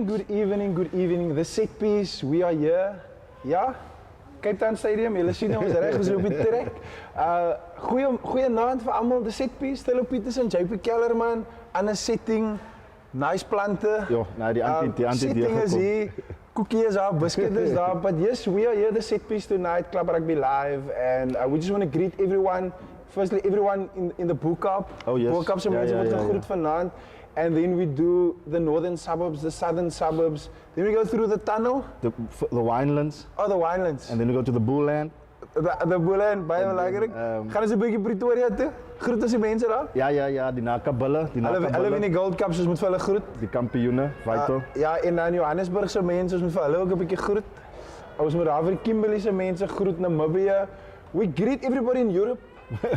good evening. The set piece, we are here. Ja, Cape Town Stadium, julle sien ons reg, ons is op die trek. Goeie naand vir almal, the set piece, Thilo Petersen, JP Kellerman, ander setting, nice plante. Ja, nou die setting is hier, cookie is daar, biscuit is daar, but yes, we are here, the set piece tonight, Club Rugby Live, and we just want to greet everyone, firstly everyone in the boek-up. Oh yes. Boek-up se mense word gegroet vanaand. And then we do the northern suburbs, the southern suburbs. Then we go through the tunnel. The winelands. Oh, the winelands. And then we go to the Bullland. The Bullland, baie belangrik. Gaan ons 'n bietjie Pretoria toe? Groet ons die mense daar? Ja, die Nakabulle, Hulle wen die Gold Cup, ons moet vir hulle groet. Die kampioene, vital. Ja, en dan Johannesburg se mense, ons moet vir hulle ook 'n bietjie groet. Ons moet daar vir Kimberley se mense groet, Namibia. We greet everybody in Europe.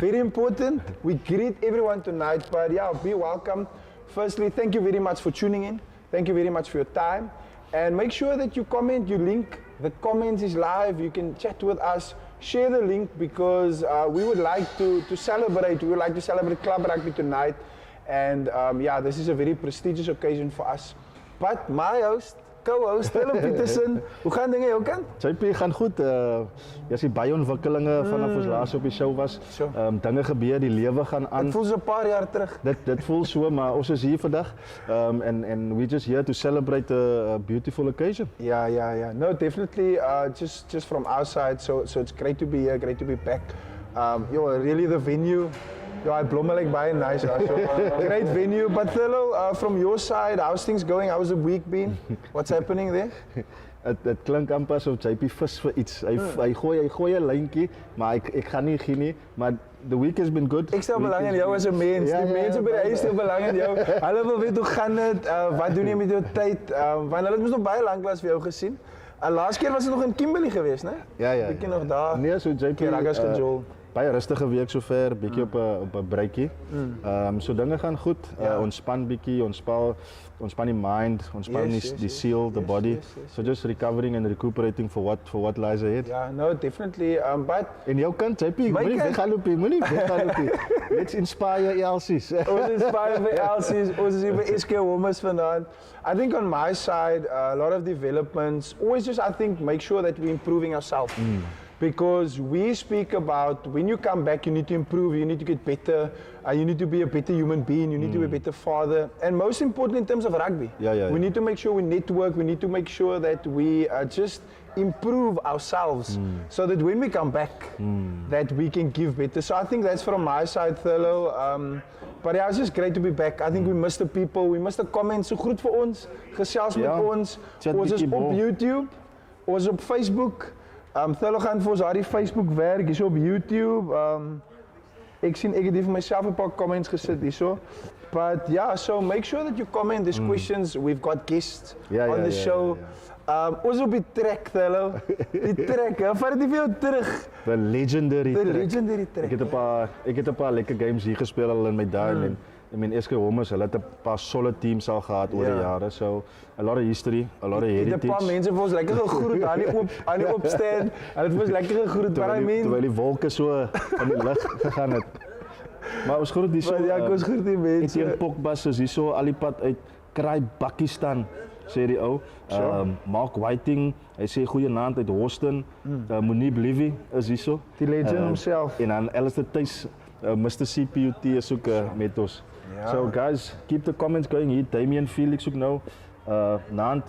Very important. We greet everyone tonight, but yeah, be welcome. Firstly, thank you very much for tuning in. Thank you very much for your time. And make sure that you comment, you link. The comments is live. You can chat with us. Share the link because we would like to celebrate. We would like to celebrate Club Rugby tonight. And yeah, this is a very prestigious occasion for us. But my host, co-host, Thilo Petersen, hoe gaan dinge jou kant? JP gaan goed. Jy sien baie ontwikkelinge vanaf ons laas op die show was. Dinge gebeur, die lewe gaan aan. Dit voel so 'n paar jaar terug. Dit voel so, maar ons is hier vandag. And we just here to celebrate a beautiful occasion. Yeah. No, definitely. Just from our side, so it's great to be here, great to be back. Really the venue. Ja, het Blommel baie nice. Great venue. But Thilo, from your side, how's things going? How's the week been? What's happening there? Het klink amper asof JP vis vir iets. Hy gooi 'n lyntjie, maar ek gaan nie gee nie, maar the week has been good. Ek stel belang in jou as 'n mens. Die mense by die huis stel belang in jou. Hulle wil weet hoe gaan dit? Wat doen jy met jou tyd? Want hulle het mos nog baie lank vir jou gesien. Laas keer was dit nog in Kimberley geweest, né? Ja. Bietjie nog daar. Nee, so JP Ragas gejol. Baie rustige week sover, bietjie op 'n breakie. So dinge gaan goed. Ontspan bietjie, ontspan die mind, ontspan die siel, the body. So just recovering and recuperating for what lies ahead. Yeah, no, definitely. But in jou kant, JP, moenie weggaan. Let's inspire Elsies. Ons inspire vir Elsies. Ons is hier by SK Walmers vanaand. I think on my side, a lot of developments. Always just, I think, make sure that we're improving ourselves. Because we speak about when you come back, you need to improve, you need to get better, you need to be a better human being, you need to be a better father, and most important in terms of rugby. We need to make sure we network, we need to make sure that we just improve ourselves so that when we come back, that we can give better. So I think that's from my side, Thilo. But yeah, it's just great to be back. I think we miss the people, we miss the comments. So groet vir ons, gesels met ons. Ons is op YouTube, ons is op Facebook. Thilo gaan vir ons die Facebook werk, hierso op YouTube. Ek sien ek het hier vir myself 'n paar comments gesit hierso. But yeah, so make sure that you comment these questions. We've got guests on the show. Ons op die trek, Thilo. Die trek, vat dit vir jou terug. The legendary trek. Ek het 'n paar lekker games hier gespeel al in my dae en SK Walmers, hulle het 'n paar solid teams al gehad oor die jare. So a lot of history, a lot of heritage. Dit 'n paar mense vir ons lekker gegroet aan die opstand. Hulle het vir ons lekker gegroet, but I mean terwyl die wolke so in die lug gegaan het. Maar ons groet hierso. Ja, ons groet die mense. Hier Pokbas is hierso al die pad uit Kraaibakkiestan, sê die ou. Mark Whiting, hy sê goeie naand uit Houston. Monique Livy is hierso. Die legend homself. En dan Alistair Tuis, Mr. CPUT is ook met ons. So guys, keep the comments going hier. Damien Felix ook nou. Naand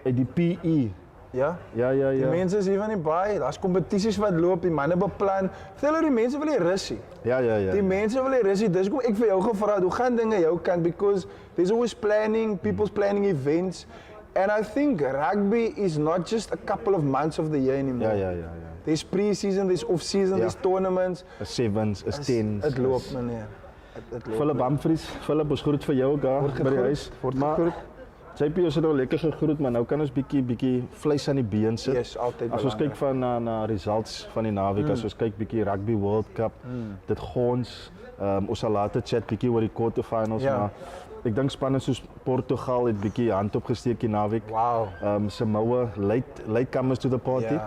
uit die PE. Ja. Die mense is hier van die baie. Daar's kompetisies wat loop, die manne beplan. Thilo, die mense wil nie rusie. Ja. Die mense wil nie rusie. Dis hoekom ek vir jou gevra het, hoe gaan dinge jou kant, because there's always planning, people's planning events. And I think rugby is not just a couple of months of the year anymore. Ja. There's pre-season, there's off-season, there's tournaments. Is sevens, is tens. Het loop, meneer. Philip Humphries, Philip, ons groet vir jou ook daar by die huis. JP, ons het nou lekker gegroet, maar nou kan ons bietjie vleis aan die been sit. Yes, altyd as ons kyk van na results van die naweek, as ons kyk bietjie Rugby World Cup, dit gons, ons sal later chat bietjie oor die quarterfinals, maar ek dink spanne soos Portugal het bietjie hand opgesteek die naweek. Wow. Samoa, late comers to the party.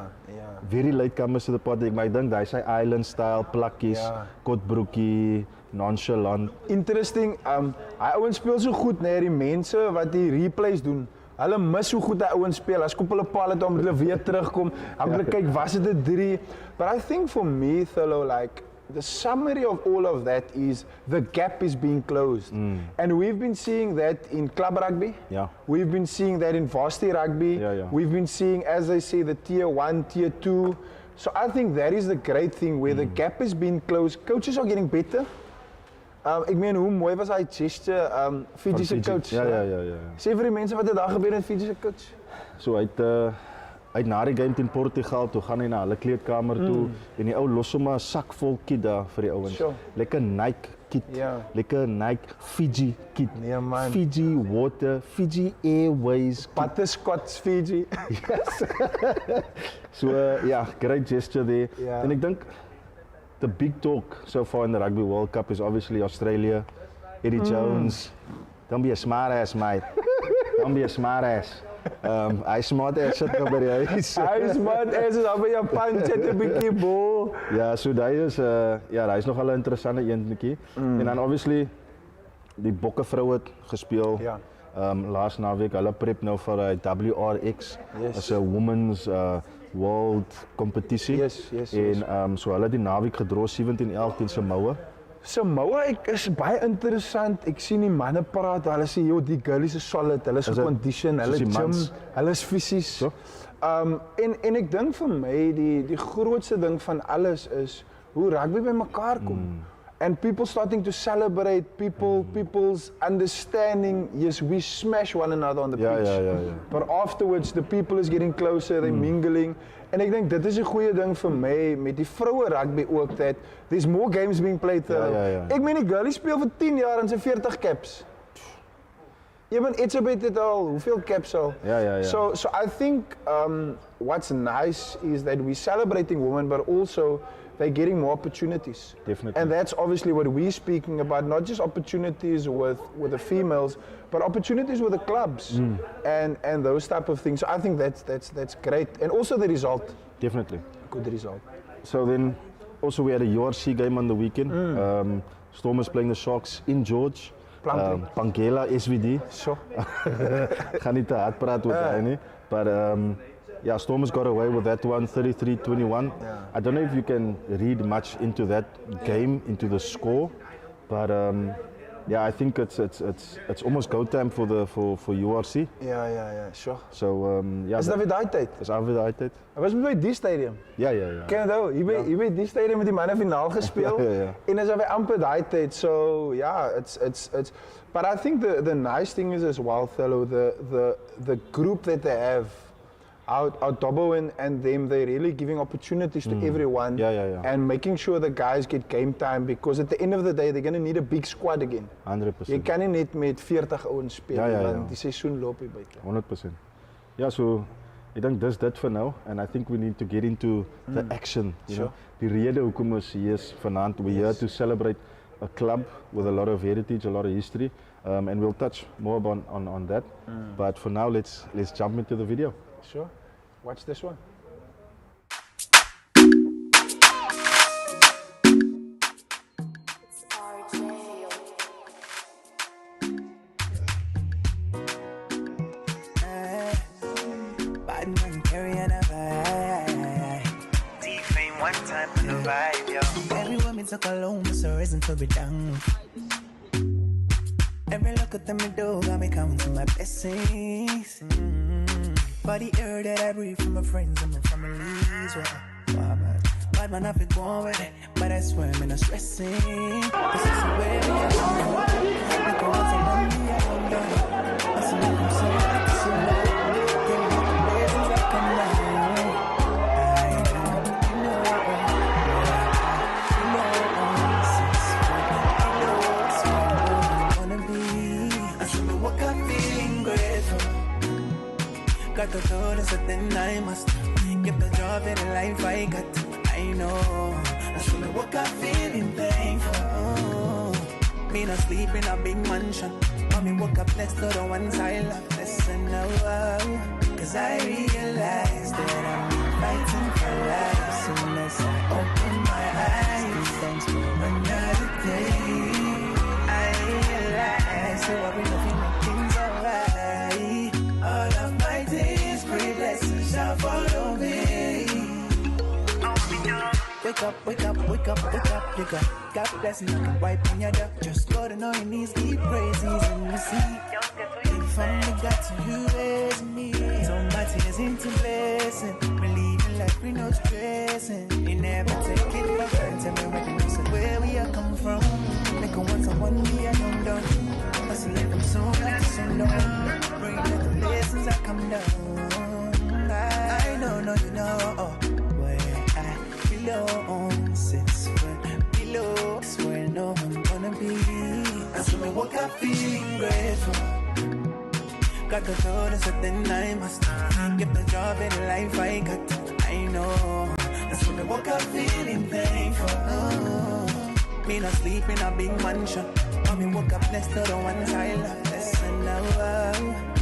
Very late comers to the party, maar ek dink daai sy island style plakkies, kotbroekie, nonchalant. Interesting, hy ouens speel so goed, nee, die mense wat die replays doen, Hulle mis hoe goed die ouens speel. As koop hulle paal het om hulle weer terugkom. Dan moet hulle kyk, was dit 'n 3? But I think for me, Thilo, like the summary of all of that is the gap is being closed. And we've been seeing that in club rugby. Yeah. We've been seeing that in varsity rugby. Yeah. We've been seeing, as they say, the tier 1, tier 2. So I think that is the great thing where the gap is being closed. Coaches are getting better. Ek meen, hoe mooi was hy gesture, Fiji se coach. Ja. Sê vir die mense wat het daar gebeur met Fiji se coach. So uit na die game teen Portugal toe gaan hy na hulle kleedkamer toe en die ou los sommer 'n sak vol kit daar vir die ouens. Sure. Lekker Nike kit. Ja. Lekker Nike Fiji kit. Nee man. Fiji water, Fiji Airways. Butterscotch Fiji. Yes. So yeah, great gesture there. Yeah. And ek dink the big talk so far in the Rugby World Cup is obviously Australia, Eddie Jones. Don't be a smart ass, mate. Don't be a smart ass. Hy smart ass sit nou by die huis. Hy smart ass is al by Japan sit 'n bietjie bol. Ja, so daai is hy is nogal 'n interessante eentjie. En dan obviously die Bokke vroue het gespeel. Ja. Laas naweek, hulle prep nou vir 'n WRX Yes. as 'n women's world competisie. Yes. En so hulle het die naweek gedra 17-11 teen Samoa. Samoa is baie interessant. Ek sien die manne praat, hulle sê joh, die girlies is solid, hulle is geconditioned, hulle gym, hulle is fisies. So? En ek dink vir my die grootste ding van alles is hoe rugby by mekaar kom. And people starting to celebrate, people's understanding, yes, we smash one another on the pitch. Ja. But afterwards, the people is getting closer, they're mingling. En ek dink dit is 'n goeie ding vir my met die vroue rugby ook, that there's more games being played. Ja. Ek meen die girlie speel vir 10 jaar en sy 40 caps. Even Etzebeth het al, hoeveel caps al? Ja. So I think what's nice is that we're celebrating women, but also they're getting more opportunities. Definitely. And that's obviously what we're speaking about, not just opportunities with the females, but opportunities with the clubs and those type of things. So I think that's great. And also the result. Definitely. Good result. So then also we had a URC game on the weekend. Stormers playing the Sharks in George. Pangela SVD. Sure. Gaan nie te hard praat oor daai nie. But yeah, Stormers got away with that one, 33-21. Yeah. I don't know if you can read much into that game, into the score, but yeah, I think it's almost go time for URC. Ja, sure. So yeah. Is dat weer daai tyd? Is alweer daai tyd. Hy was by die stadium. Ja. Ken jy dit? Hier by die stadium met die manne finaal gespeel. Ja. En is alweer amper daai tyd. So yeah, it's but I think the nice thing is as well, Thilo, the group that they have. Our Dobbo and them, they're really giving opportunities to everyone. Yeah. And making sure the guys get game time, because at the end of the day, they're going to need a big squad again. 100%. Jy kan nie net met 40 ouens speel, want die seisoen loop hier buite. 100%. Ja, so ek dink dis dit vir nou, and I think we need to get into the action, you know. Die rede hoekom ons hier is vanaand, we're here to celebrate a club with a lot of heritage, a lot of history, and we'll touch more on that. But for now, let's jump into the video. Sure. Watch this one. Badman carrying a vibe. D-Fame one time for the vibe, yo. Every woman took alone, but so reason to be down. Every look at them me do got me counting my blessings. For the air that I breathe from my friends and my families, wow, man. Bad man, I feel going with it, but I swear I'm not stressing. This is the way we are going. Like I want some money, I don't know. I see me from so like this so low. Give me the blessings that come down. Got to do this, but then I must get the job in the life I got. I know I shouldn't woke up feeling painful. Me not sleep in a big mansion, but me woke up next to the ones I love. Listen now, cause I realize that I'm fighting for life. Soon as I open my eyes, thanks for another day. I realize so I've been looking at things alright. wake up, wake up, wake up, wake up, wake up. God bless you, can wipe on your duck. Just go to know your knees, keep praises and receive. From the God to you raise me. So my tears into blessing. Believing life with no stressing. You never take it for granted. Me recognize where we are come from. Like a once and one day I come down. Must live from soon like so long. Bring back the lessons I come down. I know, no, you know where I belong. 6 foot below is where no I'm gonna be. And so me woke up feeling grateful. Got the door to something I must get the job in life I got. I know. And so me woke up feeling thankful. Me not sleep in a big mansion. But me woke up next to the ones I love. Listen now.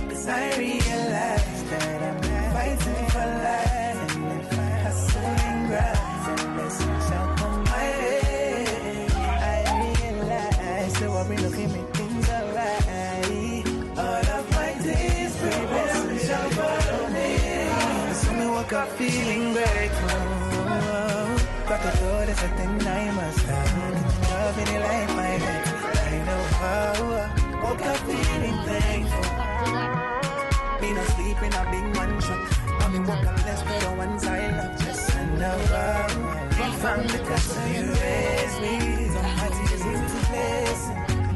Cause I realize that I'm fighting for life. And if I hustle and grind, then blessings shall come my way. I realize the worry looking me things alright. All of my days, pray blessings shall follow me. So me woke up feeling grateful. Got the door to something I must have. Love in life I had. I know how. Woke up feeling thankful. Me not sleep in a big mansion. I mean woke up blessed for the ones I love. Just and now from the class you raised me. So my tears into place.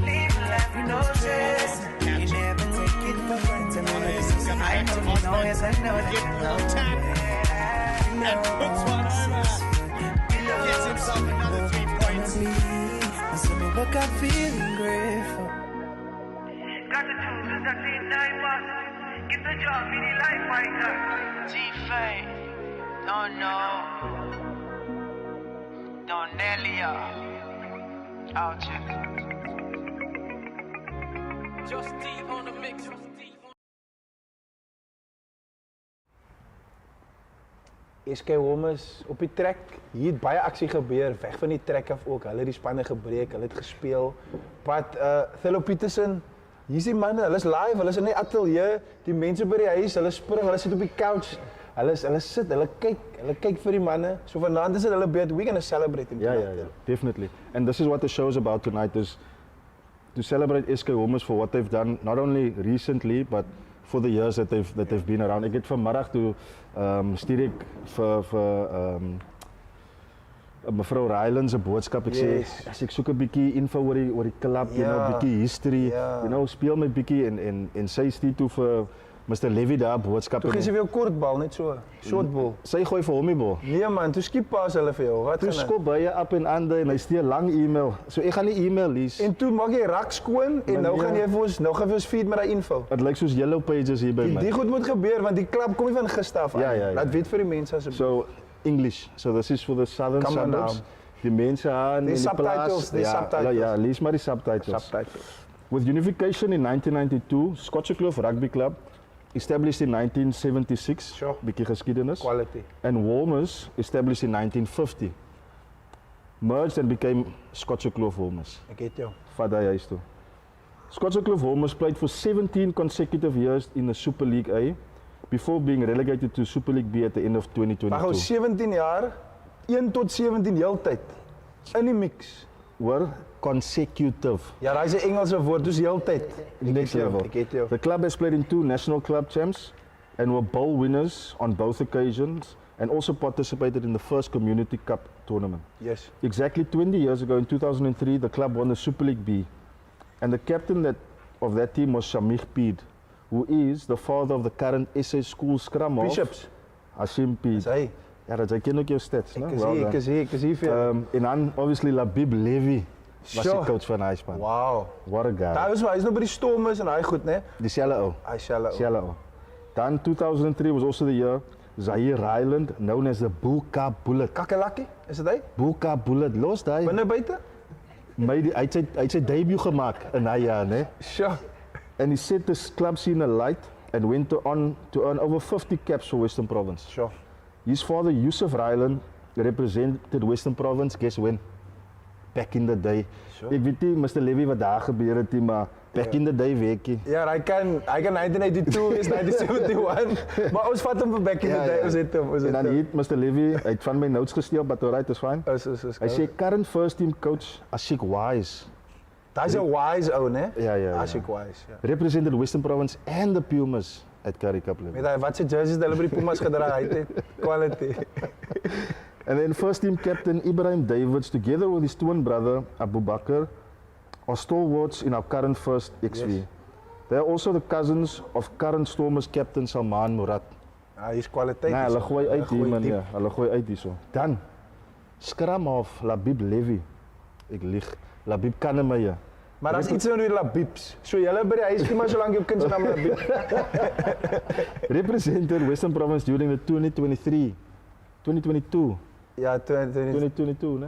Live life with no stress. You never take it for granted. I know, yes I know that. And puts one over. Gets himself another 3 points. So me woke up feeling grateful. Got the tools that in 9 months. Get the job in the life I got. G-Fame. Don't know. Don't Nelia. I'll check. Just deep on the mix. SK Walmers op die trek. Hier het baie aksie gebeur, weg van die trek af ook. Hulle het die spanne gebreek, hulle het gespeel. Pat Thelo Peterson, hier is die manne, hulle is live, hulle is in die ateljee, die mense by die huis, hulle spring, hulle sit op die couch. Hulle sit, hulle kyk vir die manne. So vanaand is dit hulle beurt. We're going to celebrate him tonight. Yeah, definitely. And this is what the show is about tonight, is to celebrate SK Walmers for what they've done, not only recently, but for the years that they've been around. Ek het vanmiddag toe stuur ek vir mevrou Ryland se boodskap. Ek sê as ek soek 'n bietjie info oor die klub, you know, 'n bietjie history, you know, speel my bietjie en sy stuur toe vir Mr. Levy daar boodskap. Toe gee sy vir jou kortbal, net so, shortball. Sy gooi vir hom die bal. Nee man, toe skiep pas hulle vir jou. Wat Toe skop baie up en ander en hy stuur lang e-mail. So ek gaan die e-mail lees. En toe maak jy rak skoon en nou gaan jy vir ons feed met daai info. Dit lyk soos yellow pages hier by my. Die goed moet gebeur want die klub kom nie van gister af aan. Ja. Laat weet vir die mense asseblief. So English. So this is for the southern suburbs. Die mense aan in die plaas. Subtitles. Ja, lees maar die subtitles. With unification in 1992, Schotsche Kloof Rugby Club established in 1976, Sure. bietjie geskiedenis. Quality. And Walmers established in 1950. Merged and became Schotsche Kloof Walmers. Ek het jou. Vat hy huis toe. Schotsche Kloof Walmers played for 17 consecutive years in the Super League A before being relegated to Super League B at the end of 2022. Maar gou 17 jaar, 1 tot 17 heeltyd in die mix. Hoor, consecutive. Ja, daai is 'n Engelse woord, dis heeltyd. Next level. Ek het jou. The club has played in 2 national club champs and were bowl winners on both occasions and also participated in the first Community Cup tournament. Yes. Exactly 20 years ago in 2003, the club won the Super League B. And the captain of that team was Shamikh Peed, who is the father of the current SA school scrum half, Bishops. Hashim Peed. Dis hy. Ja, dat jy ken ook jou stats, né? Ek is hier vir jou. En dan obviously Labib Levy was die coach van hy span. Wow. What a guy. Daai was hy's nou by die Stormers en hy goed, né? Dieselfde ou. Hy selfe. Dieselfde ou. Dan 2003 was also the year Zaire Ryland, known as the Bulka Bullet. Kakelakkie, is dit hy? Bulka Bullet, los daai. Binne buite? Hy het sy debut gemaak in hy jaar, né? Sure. And he set the club scene alight and went on to earn over 50 caps for Western Province. Sure. His father, Yusuf Ryland, represented Western Province, guess when? Back in the day. Sure. Ek weet nie, Mr. Levy, wat daar gebeur het nie, maar Back in the day weekie. Ja, hy kan 1982 is 1971, maar ons vat hom vir back in the day, ons het hom. En dan hier Mr. Levy, hy het van my notes gesteel, but alright, is fine. Is Hy sê current first team coach Ashik Wise. Da's 'n wise ou, né? Ja. Ashik Wise, ja. Represented Western Province and the Pumas at Currie Cup level. Weet hy wat se jerseys hulle by die Pumas gedra het, quality. And then first team captain Ibrahim Davids, together with his twin brother Abu Bakr, are stalwarts in our current first XV. Yes. They are also the cousins of current Stormers captain Salman Murad. Hier's kwaliteit. Nee, hulle gooi uit hier man, diep. ja. Hulle gooi uit hierso. Dan scrum half Labib Levy. Ek lieg. Labib Kannemeyer. Maar daar's iets oor die Labibs. So julle by die huis gee maar solank jou kind se naam Labib. Represented Western Province during the 2022. Ja, 2022, né?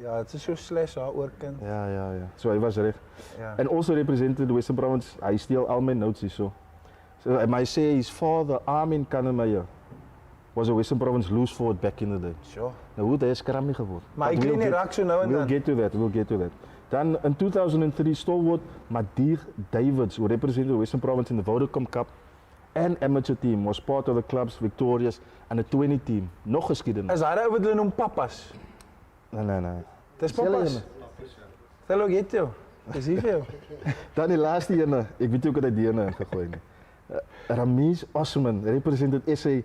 Ja, dit is so slash daaroor kind. Ja. So hy was reg. Ja. And also represented the Western Province. Hy steel al my notes hierso. So I might say his father, Armin Kannemeyer, was a Western Province loose forward back in the day. Sure. Nou hoe het hy skram nie geword? Maar hy kleen nie rak so nou en We'll dan. get to that. Dan in 2003 stalwart Madir Davids, who represented the Western Province in the Vodacom Cup and amateur team, was part of the club's victorious under 20 team. Nog geskiedenis. Is hy wat hulle noem pappas? Nee. Dis pappas. Stel ook dit jou. Dis hier vir jou. Dan die laaste ene, ek weet ook dat hy die ene ingegooi het. Ramiz Osman represented SA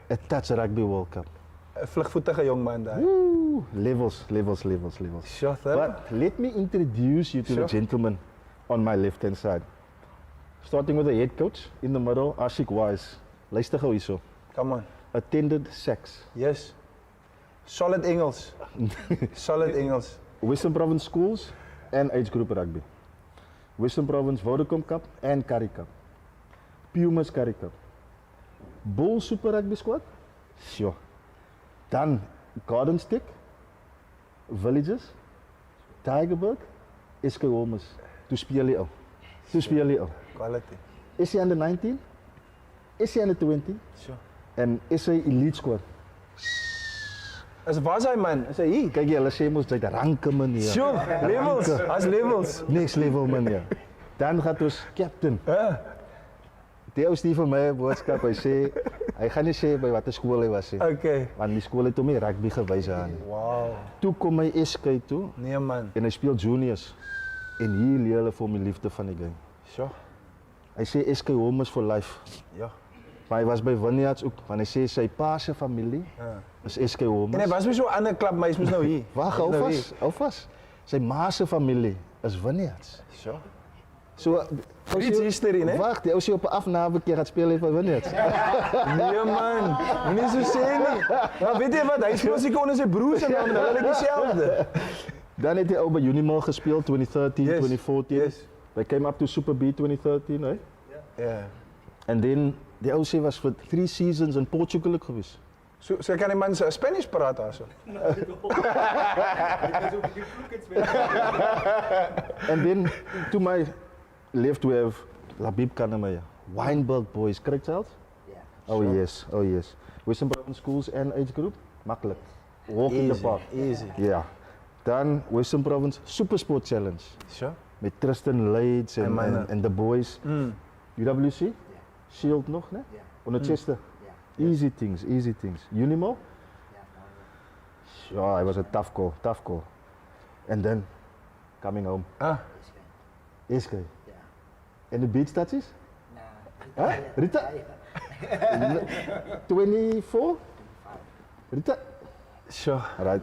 at Touch Rugby World Cup. 'n Vlugvoetige jong man daai. Woo, levels. Sure. But let me introduce you to Sure. the gentleman on my left hand side. Starting with the head coach in the middle, Ashik Wise. Luister gou hierso. Come on. Attended Saks. Yes. Solid Engels. Solid Engels. Western Province Schools and Age Group Rugby. Western Province Vodacom Cup and Currie Cup. Pumas Currie Cup. Bull Super Rugby Squad. Sure. Dan Garden Stick, Villages, Tigerberg, SK Walmers. Toe speel hy al. Quality. SA under 19, SA under 20 Sure. en SA Elite Squad. Was hy man? Is hy hier? Kyk jy, hulle sê mos jy't 'n ranke man hier. Sure. Levels. As levels. Next level man ja. Dan gaan ons captain. Die ou stuur vir my 'n boodskap. Hy gaan nie sê by watter skool hy was nie. Okay. Want die skool het hom nie rugby gewys aan nie. Wow. Toe kom hy SK toe Nee man. en hy speel juniors. En hier leer hulle vir hom die liefde van die game. Sure. Hy sê SK Walmers for life. Ja. Maar hy was by Vineyards ook, want hy sê sy pa se familie is SK Walmers. En hy was by so 'n ander klub, maar hy's mos nou hier. Wag, hou vas. Sy ma se familie is Vineyards. Sure. So Iets history, né? Wag, die ou sê op 'n afnawe keer gaan speel hy vir Vineyards. Nee man. Moenie so sê nie. Maar weet jy wat? Hy speel seker onder sy broer se naam, hulle is dieselfde. Dan het hy ou by Unimal gespeel 2013, Yes. 2014. Yes. They came up to Super B 2013, hè? Ja. And then die ou sê was vir 3 seasons in Portugal ook gewees. So kan die man se Spanish praat daarso. And then to my left we have Labib Kannemeyer, Wynberg boys, correct child? Yeah. Oh yes. Western Province Schools and Age Group, maklik. Walk in the park. Easy. Ja. Dan Western Province Supersport Challenge Sure. met Tristan Leeds en the boys. UWC? Yeah. Shield nog, né? Yeah. Onder Chester. Yeah. Easy things. Unimal? Yeah. Ja, it was a tough call. And then coming home. SK. Yeah. And the beach touches? Nah. Huh? Rita? 24? Rita? Sure. Right.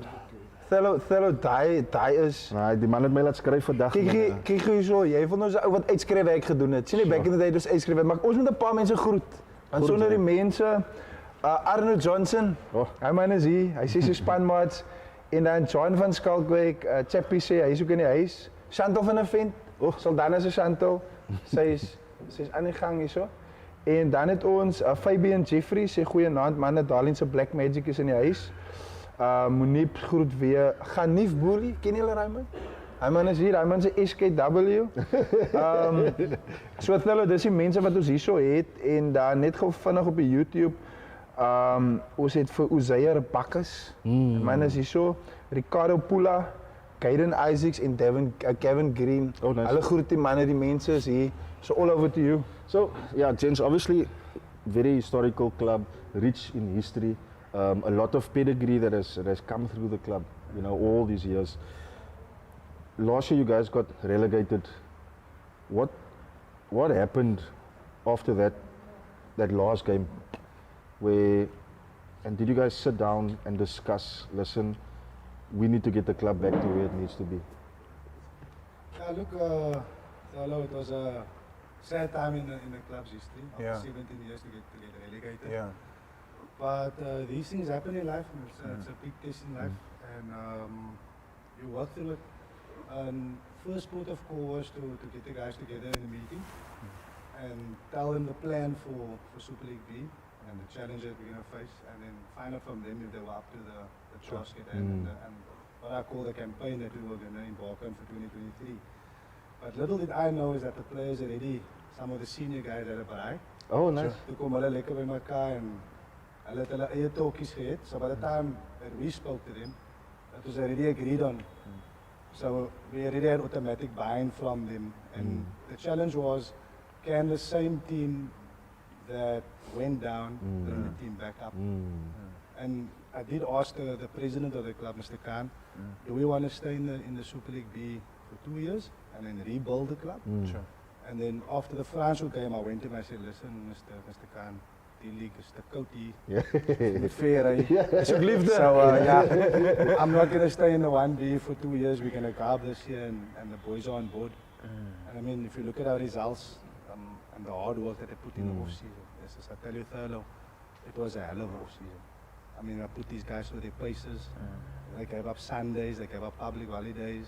Thelo daai is Nou, die man het my laat skryf vandag. Kyk hierso, jy wil nou so ou wat uitskryfwerk gedoen het. Sien jy back in the day dus uitskryfwerk, maar ons moet 'n paar mense groet. Want Groet, sonder ja. die mense Arnold Johnson. Oh. Hy man is hier. Hy sê sy spanmaats en dan John van Skalkwyk, Chappie sê hy is ook in die huis. Chantal van der Vent. Saldana se Chantal. Sy's aan die gang hierso. En dan het ons Fabian Jeffrey sê goeienaand manne, Darlene se Black Magic is in die huis. Monique groet weer. Ganief Boelie, ken julle daai man? Hy man is hier, hy man se SKW. So Thelo, dis die mense wat ons hierso het en dan net gou vinnig op die YouTube. Ons het vir Ozeyer Bakkes. Man is hierso. Ricardo Pula, Caden Isaacs en Kevin Green. Oh, nice. Hulle groet die manne, die mense is hier. So all over to you. So, yeah, gents, obviously, very historical club, rich in history, a lot of pedigree that has come through the club, you know, all these years. Last year, you guys got relegated. What happened after that last game? And did you guys sit down and discuss, listen, we need to get the club back to where it needs to be? Yeah, look, Tholo, it was a sad time in the club's history. After 17 years to get relegated. Yeah. But these things happen in life. It's a big test in life, and you work through it. And first port of call was to get the guys together in a meeting and tell them the plan for Super League B and the challenge that we're going to face, and then find out from them if they were up to the task and what I call the campaign that we were going to embark on for 2023. But little did I know is that the players already, some of the senior guys had a braai. Oh, nice. Toe kom hulle lekker by mekaar en hulle het hulle eie talkies gehad. So by the time that we spoke to them, it was already agreed on. So we already had automatic buy-in from them. And the challenge was, can the same team that went down bring the team back up? And I did ask the president of the club, Mr. Khan, do we want to stay in the Super League B for 2 years and then rebuild the club? Sure. And then after the Franco game, I went to him and I said, listen, Mr. Khan, die league is te koud hier. Met fair, Asseblief. So yeah, I'm not going to stay in the 1B for 2 years. We're going to grab this year and the boys are on board. And I mean, if you look at our results and the hard work that they put in the off-season, yes, as I tell you, Thurlow, it was a hell of an off-season. I mean, I put these guys through their paces. They gave up Sundays, they gave up public holidays.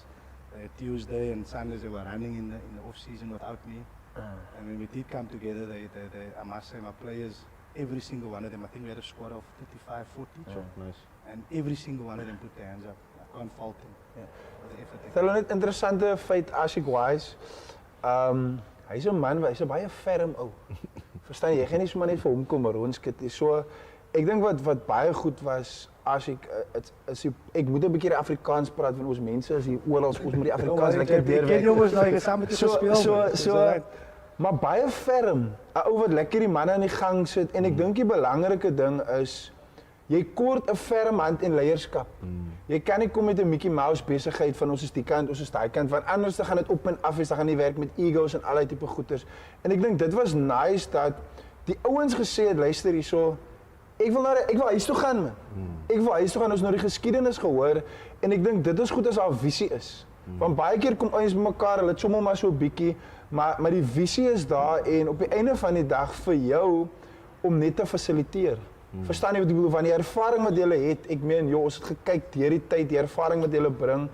Tuesday and Sundays they were running in the off-season without me. And when we did come together, I must say my players, every single one of them, I think we had a squad of 35, 40. Nice. And every single one of them put their hands up. I can't fault them. For the effort they Hulle net interessante feit Ashik Wise. Hy's 'n man, hy's 'n baie ferm ou. Verstaan jy? Jy gaan nie sommer net vir hom kom rondskit nie. So ek dink wat baie goed was Ashik is ek moet 'n bietjie Afrikaans praat want ons mense is hier oral ons moet die Afrikaans lekker deurwerk. Ken jongens nou jy saam met jou gespeel. So maar baie ferm. 'n Ou wat lekker die manne aan die gang sit en ek dink die belangrike ding is jy kort 'n ferm hand en leierskap. Jy kan nie kom met 'n Mickey Mouse besigheid van ons is die kant, ons is daai kant, want anders dan gaan dit op en af wees, dan gaan nie werk met egos en allerlei tipe goeters. En ek dink dit was nice dat die ouens gesê het, luister hierso, ek wil huis toe gaan man. Ek wil huis toe gaan, ons nou die geskiedenis gehoor en ek dink dit is goed as daar 'n visie is. Want baie keer kom ouens bymekaar, hulle sommel maar so 'n bietjie, maar die visie is daar en op die einde van die dag vir jou om net te fasiliteer. Verstaan jy wat ek bedoel van die ervaring wat jy het? Ek meen, ons het gekyk deur die tyd, die ervaring wat jy bring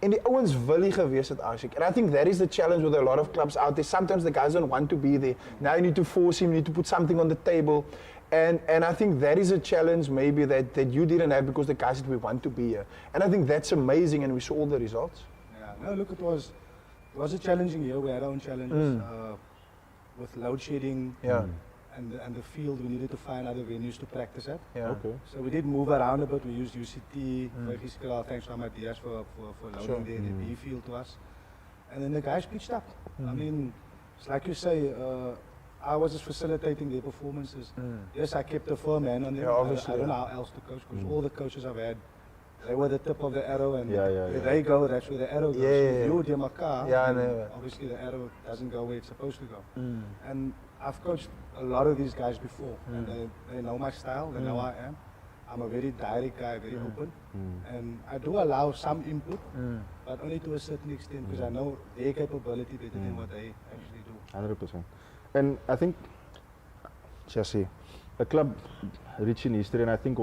en die ouens wil nie gewees het Ashik. And I think that is the challenge with a lot of clubs out there. Sometimes the guys don't want to be there. Now you need to force him, you need to put something on the table. And I think that is a challenge maybe that you didn't have because the guys said we want to be here. And I think that's amazing and we saw all the results. Yeah, no, look, it was a challenging year. We had our own challenges with load shedding. Yeah. And the field, we needed to find other venues to practice at. Yeah. Okay. So we did move around a bit. We used UCT, thanks to Amadeus for loading the B field to us. And then the guys pitched up. I mean, it's like you say, I was just facilitating their performances. Yes, I kept a firm hand on them. Yeah, obviously, I don't know how else to coach because all the coaches I've had, they were the tip of the arrow and where they go, that's where the arrow goes. If you do Maka, obviously the arrow doesn't go where it's supposed to go. And I've coached a lot of these guys before and they know my style, they know I am. I'm a very direct guy, very open. And I do allow some input, but only to a certain extent because I know their capability better than what they actually do. 100%. And I think, Chassis, a club rich in history, and I think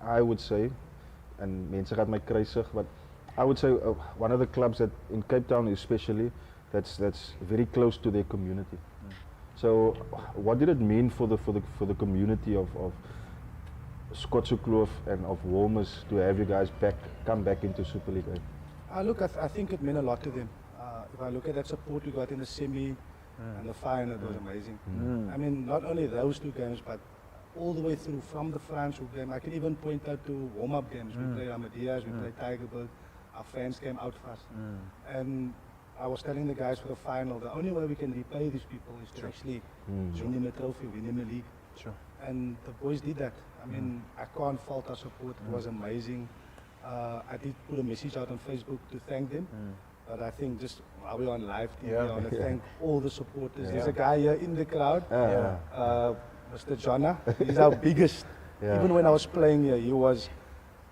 I would say, and mense gaat my kruisig, but I would say one of the clubs that in Cape Town especially, that's very close to their community. So, what did it mean for the community of Schotsche Kloof and of Walmers to have you guys come back into Super League? Look, I think it meant a lot to them. If I look at that support we got in the semi and the final, it was amazing. I mean, not only those two games, but all the way through from the Franco game. I can even point out to warm-up games. We played Amadeus, we played Tigerbird. our fans came out fast. And I was telling the guys for the final, the only way we can repay these people is to actually win them a trophy, win them a league. Sure. And the boys did that. I mean, I can't fault our support. It was amazing. I did put a message out on Facebook to thank them. But I think just while we're on live TV, I want to thank all the supporters. There's a guy here in the crowd, Mr. Jonna. He's our biggest. Even when I was playing here, he was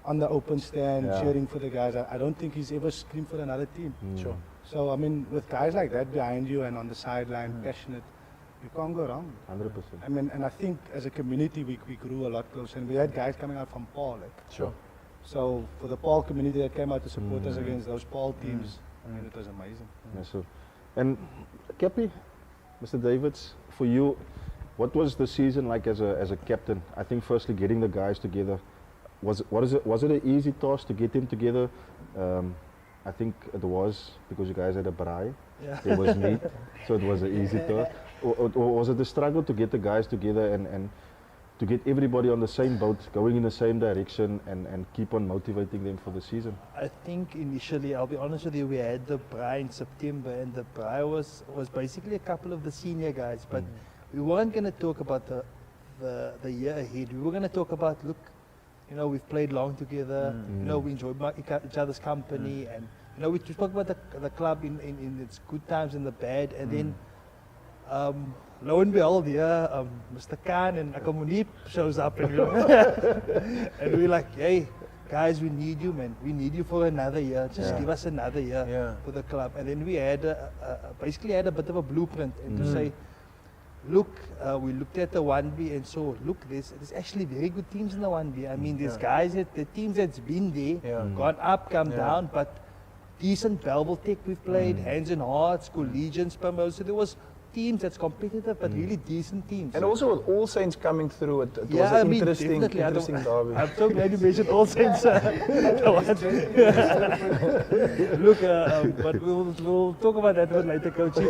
on the open stand cheering for the guys. I don't think he's ever screamed for another team. Sure. So, I mean, with guys like that behind you and on the sideline, passionate, you can't go wrong. 100%. I mean, and I think as a community, we grew a lot closer. And we had guys coming out from Paul. Sure. So, for the Paul community that came out to support us against those Paul teams, I mean, it was amazing. Yes, sir. And Cappy, Mr. Davids, for you, what was the season like as a captain? I think firstly getting the guys together, was it an easy task to get them together? I think it was because you guys had a braai. There was meat, so it was an easy task. Or was it a struggle to get the guys together and to get everybody on the same boat, going in the same direction and keep on motivating them for the season? I think initially, I'll be honest with you, we had the braai in September, and the braai was basically a couple of the senior guys, but we weren't going to talk about the year ahead. We were going to talk about, look, you know, we've played long together, you know, we enjoyed each other's company, and, you know, we spoke about the club in its good times and the bad, and then lo and behold, Mr. Khan and Akamunip shows up, and we're like, hey, guys, we need you, man. We need you for another year. Just give us another year for the club. And then we had basically had a bit of a blueprint, and to say, look, we looked at the 1B and saw, look, there's actually very good teams in the 1B. I mean, there's guys, the teams that's been there, gone up, come down, but decent Belleville Tech we've played, Hands and Hearts, Collegians, promoted. So there was teams that's competitive, but really decent teams. And also with All Saints coming through, it was an interesting derby. I'm so glad you mentioned All Saints. Look, but we'll talk about that a bit later, Coachy.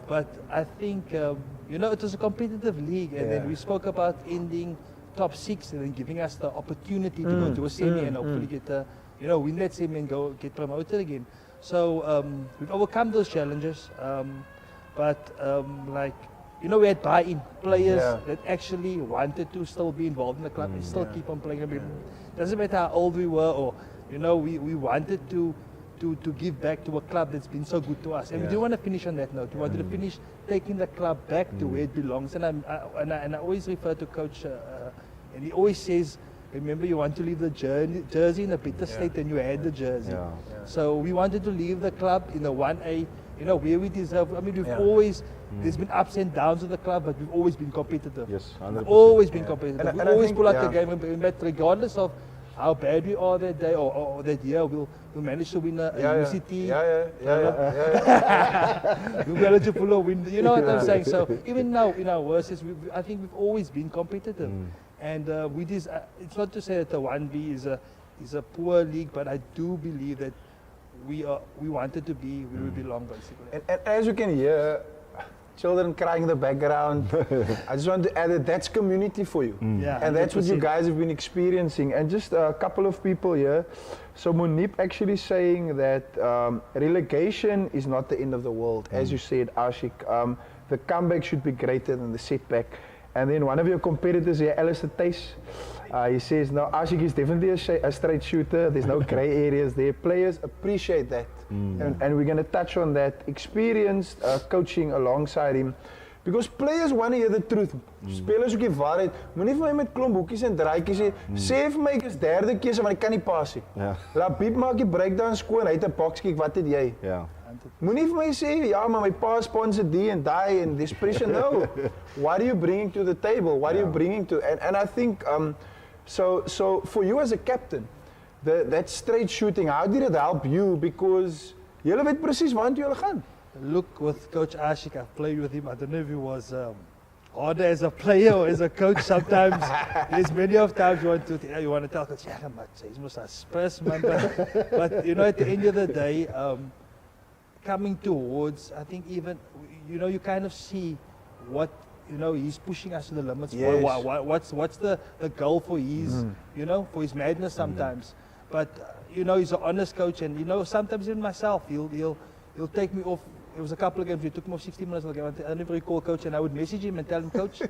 But I think, you know, it was a competitive league, and then we spoke about ending top 6 and then giving us the opportunity to go to a semi and hopefully get win that semi and go get promoted again. So we've overcome those challenges. But like, you know, we had buy-in players that actually wanted to still be involved in the club and still keep on playing. I mean, doesn't matter how old we were, or, you know, we wanted to give back to a club that's been so good to us. And we didn't want to finish on that note. We wanted to finish taking the club back to where it belongs. And I always refer to Coach, and he always says, remember, you want to leave the jersey in a better state than you had the jersey. So we wanted to leave the club in the 1A, you know, where we deserve. I mean, we've always, there's been ups and downs with the club, but we've always been competitive. Yes, 100%. We've always been competitive. And We I always think, pull out the game, but regardless of how bad we are that day or that year, we'll manage to win a UCT. We'll manage to pull a win. You know what I'm saying? So even now, in our worst, I think we've always been competitive. And it's not to say that the 1B is a poor league, but I do believe that we wanted to be where we belong, basically. And as you can hear, children crying in the background. I just want to add that that's community for you. Yeah, and that's what you 100%. guys have been experiencing. And just a couple of people here. So Munip actually saying that relegation is not the end of the world. As you said, Ashik, the comeback should be greater than the setback. And then one of your competitors here, Alistair Tace, he says, no, Ashik is definitely a straight shooter. There's no grey areas there. Players appreciate that. And we're going to touch on that. Experienced coaching alongside him. Because players want to hear the truth. Spelers ook die waarheid. Moenie vir my met klomp hoekies en draaitjies sê. Sê vir my ek is derde keuse want ek kan nie pas nie. Laat Piep maak die breakdown skoon. Hy het 'n box kick. Wat het jy? Moenie vir my sê ja, maar my pa sponsor die en daai and this pressure. No. What are you bringing to the table? What are you bringing to? And I think so for you as a captain, that straight shooting, how did it help you? Because julle weet presies waartoe julle gaan. Look, with Coach Ashik, I've played with him. I don't know if he was harder as a player or as a coach. Sometimes there's many of times you want to tell Coach, yeah, but he's most a Spurs man. But you know, at the end of the day, coming towards, I think even, you know, you kind of see what, you know, he's pushing us to the limits. Yes. What's the goal for his, you know, for his madness sometimes. But you know, he's an honest coach, and you know, sometimes even myself, he'll take me off. It was a couple of games, he took me off 60 minutes. I never recall, coach, and I would message him and tell him, coach,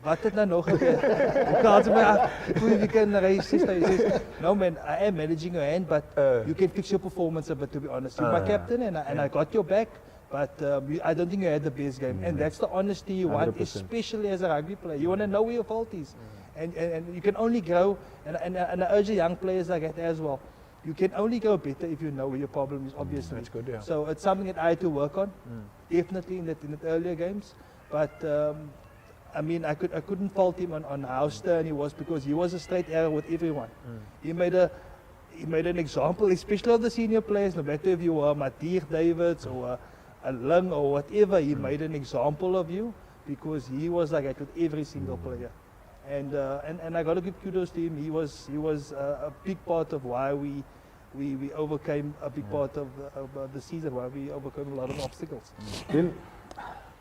wat het nou nog gebeur? Hoe gaat het my af? Ek voel jy kan race. He says, no man, I am managing your hand, but you can fix your performance a bit, to be honest. You're my captain, and I got your back, but I don't think you had the best game. And that's the honesty you want, 100%. Especially as a rugby player. You want to know where your fault is. And you can only grow, and I urge the young players like that as well. You can only go better if you know where your problem is, obviously. That's good, yeah. So it's something that I had to work on, definitely in the earlier games. But I mean, I couldn't fault him on how stern he was, because he was a straight arrow with everyone. He made an example, especially of the senior players, no matter if you were Matier Davids or a Lung or whatever. He made an example of you, because he was like that with every single player. And I got to give kudos to him. He was a big part of why we overcame a big part of the season, why we overcame a lot of obstacles. Then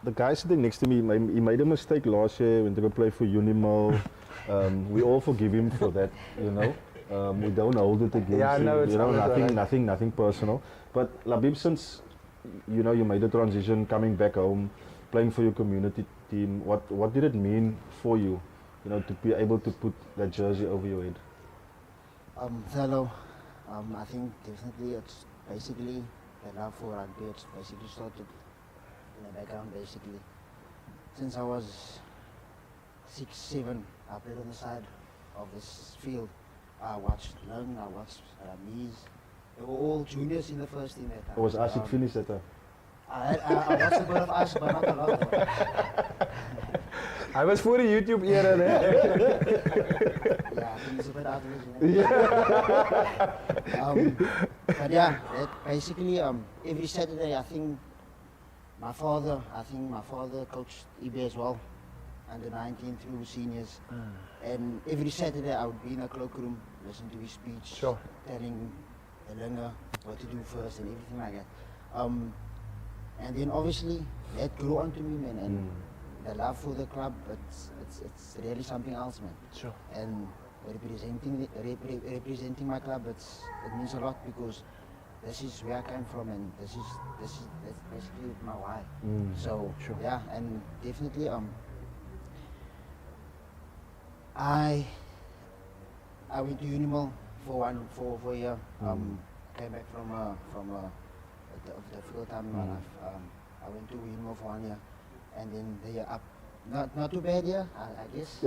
the guy sitting next to me, he made a mistake last year when they go play for Unimil. We all forgive him for that, you know. We don't hold it against him. No, you know, nothing personal. But Labib, since you know you made the transition, coming back home, playing for your community team, what did it mean for you? You know, to be able to put that jersey over your head? Hello. I think definitely it's basically the love for rugby. It's basically started in the background, basically. Since I was 6, 7, I played on the side of this field. I watched Lung, I watched Ramiz. They were all juniors in the first team at that time. Was Ashik finished at that? I watched a bit of Ashik, but not a lot. I was for the YouTube era, Yeah, I think it's a bit out of it, you know? But yeah, basically every Saturday I think my father coached EB as well, under 19 through seniors. And every Saturday I would be in a cloakroom, listen to his speech, telling the learner what to do first and everything like that. And then obviously that grew onto me, man, and the love for the club, it's really something else, man. Sure. And representing my club, it means a lot, because this is where I came from, and that's basically my why. So yeah, and definitely I went to Unimil for a year. Came back from the field time in my life. I went to Unimil for 1 year, and then the year up. Not too bad, yeah, I guess.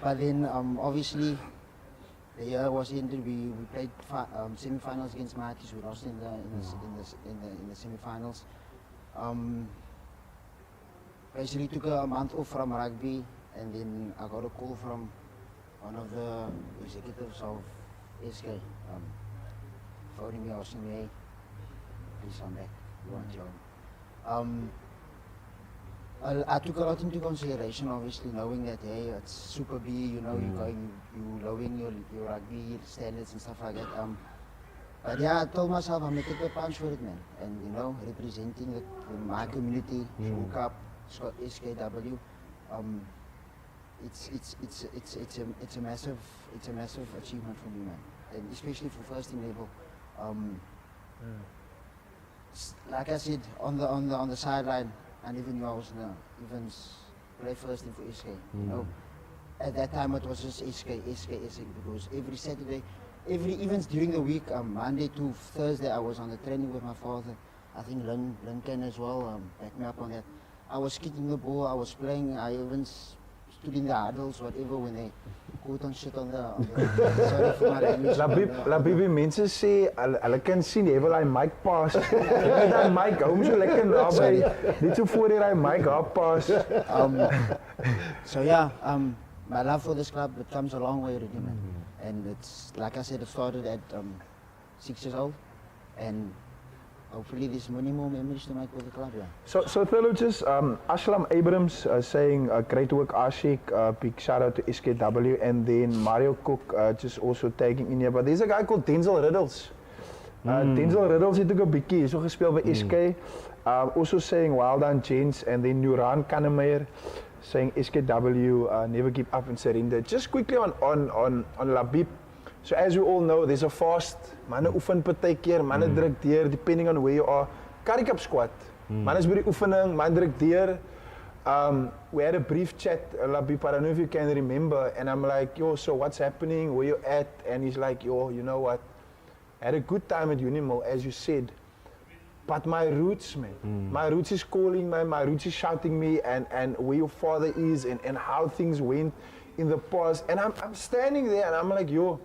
But then obviously the year was ended. We played semi-finals against Matis. We lost in the semi-finals. Basically took a month off from rugby, and then I got a call from one of the executives of SK, phoning me, asking me, hey, please come back, we want you home. I took a lot into consideration, obviously, knowing that, hey, it's Super B, you know, you're lowering your rugby standards and stuff like that. But yeah, I told myself I'm going to take the punch for it, man. And, you know, representing my community, School Cup, SKW, it's a massive achievement for me, man. And especially for first team level. Like I said, on the sideline, and even I was even play first team for SK. You know, at that time it was just SK, because every Saturday, even during the week, Monday to Thursday, I was on the training with my father. I think Lincoln as well backed me up on that. I was kicking the ball, I was playing, I even stood in the huddles, whatever, when they quote on shit on the sorry for my language. Labib, mense sê hulle kan sien jy wil hy mic pass. Jy daai mic hou so lekker naby. Net so voor hy mic half pass. So yeah, my love for this club, it comes a long way already, man. And it's like I said, it started at 6 years old, and hopefully there's many more memories to make with the club, yeah. So fellow, just Ashlam Abrams saying great work, Ashik, big shout out to SKW, and then Mario Cook just also tagging in here. But there's a guy called Denzel Riddles. Denzel Riddles het ook 'n bietjie hierso gespeel by SK. Also saying well done gents, and then Nuran Kannemeyer saying SKW never give up and surrender. Just quickly on Labib. So as we all know, there's a fast. Manne oefen partykeer, manne druk deur, depending on where you are. Currie Cup squad. Man is by die oefening, man druk deur. We had a brief chat, Labib, I don't know if you can remember, and I'm like, yo, so what's happening, where you at? And he's like, yo, you know what? I had a good time at Unimil, as you said. But my roots, man, my roots is calling me, my roots is shouting me, and where your father is, and how things went in the past. And I'm standing there, and I'm like, yo,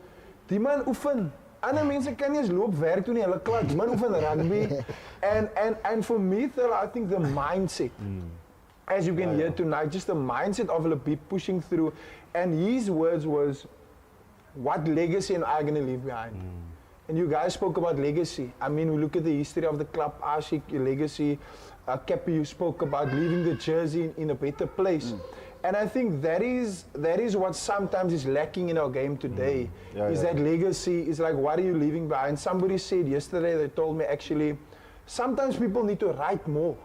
die man oefen. Ander mense kan nie eens loop werk toe nie, hulle klak, die man oefen rugby. And for me, I think the mindset, as you can hear tonight, just the mindset of Labib pushing through. And his words was, what legacy am I going to leave behind? And you guys spoke about legacy. I mean, we look at the history of the club, Ashik, your legacy. Kepi, you spoke about leaving the jersey in a better place. And I think that is what sometimes is lacking in our game today, that legacy, is like, what are you leaving behind? Somebody said yesterday, they told me actually, sometimes people need to write more.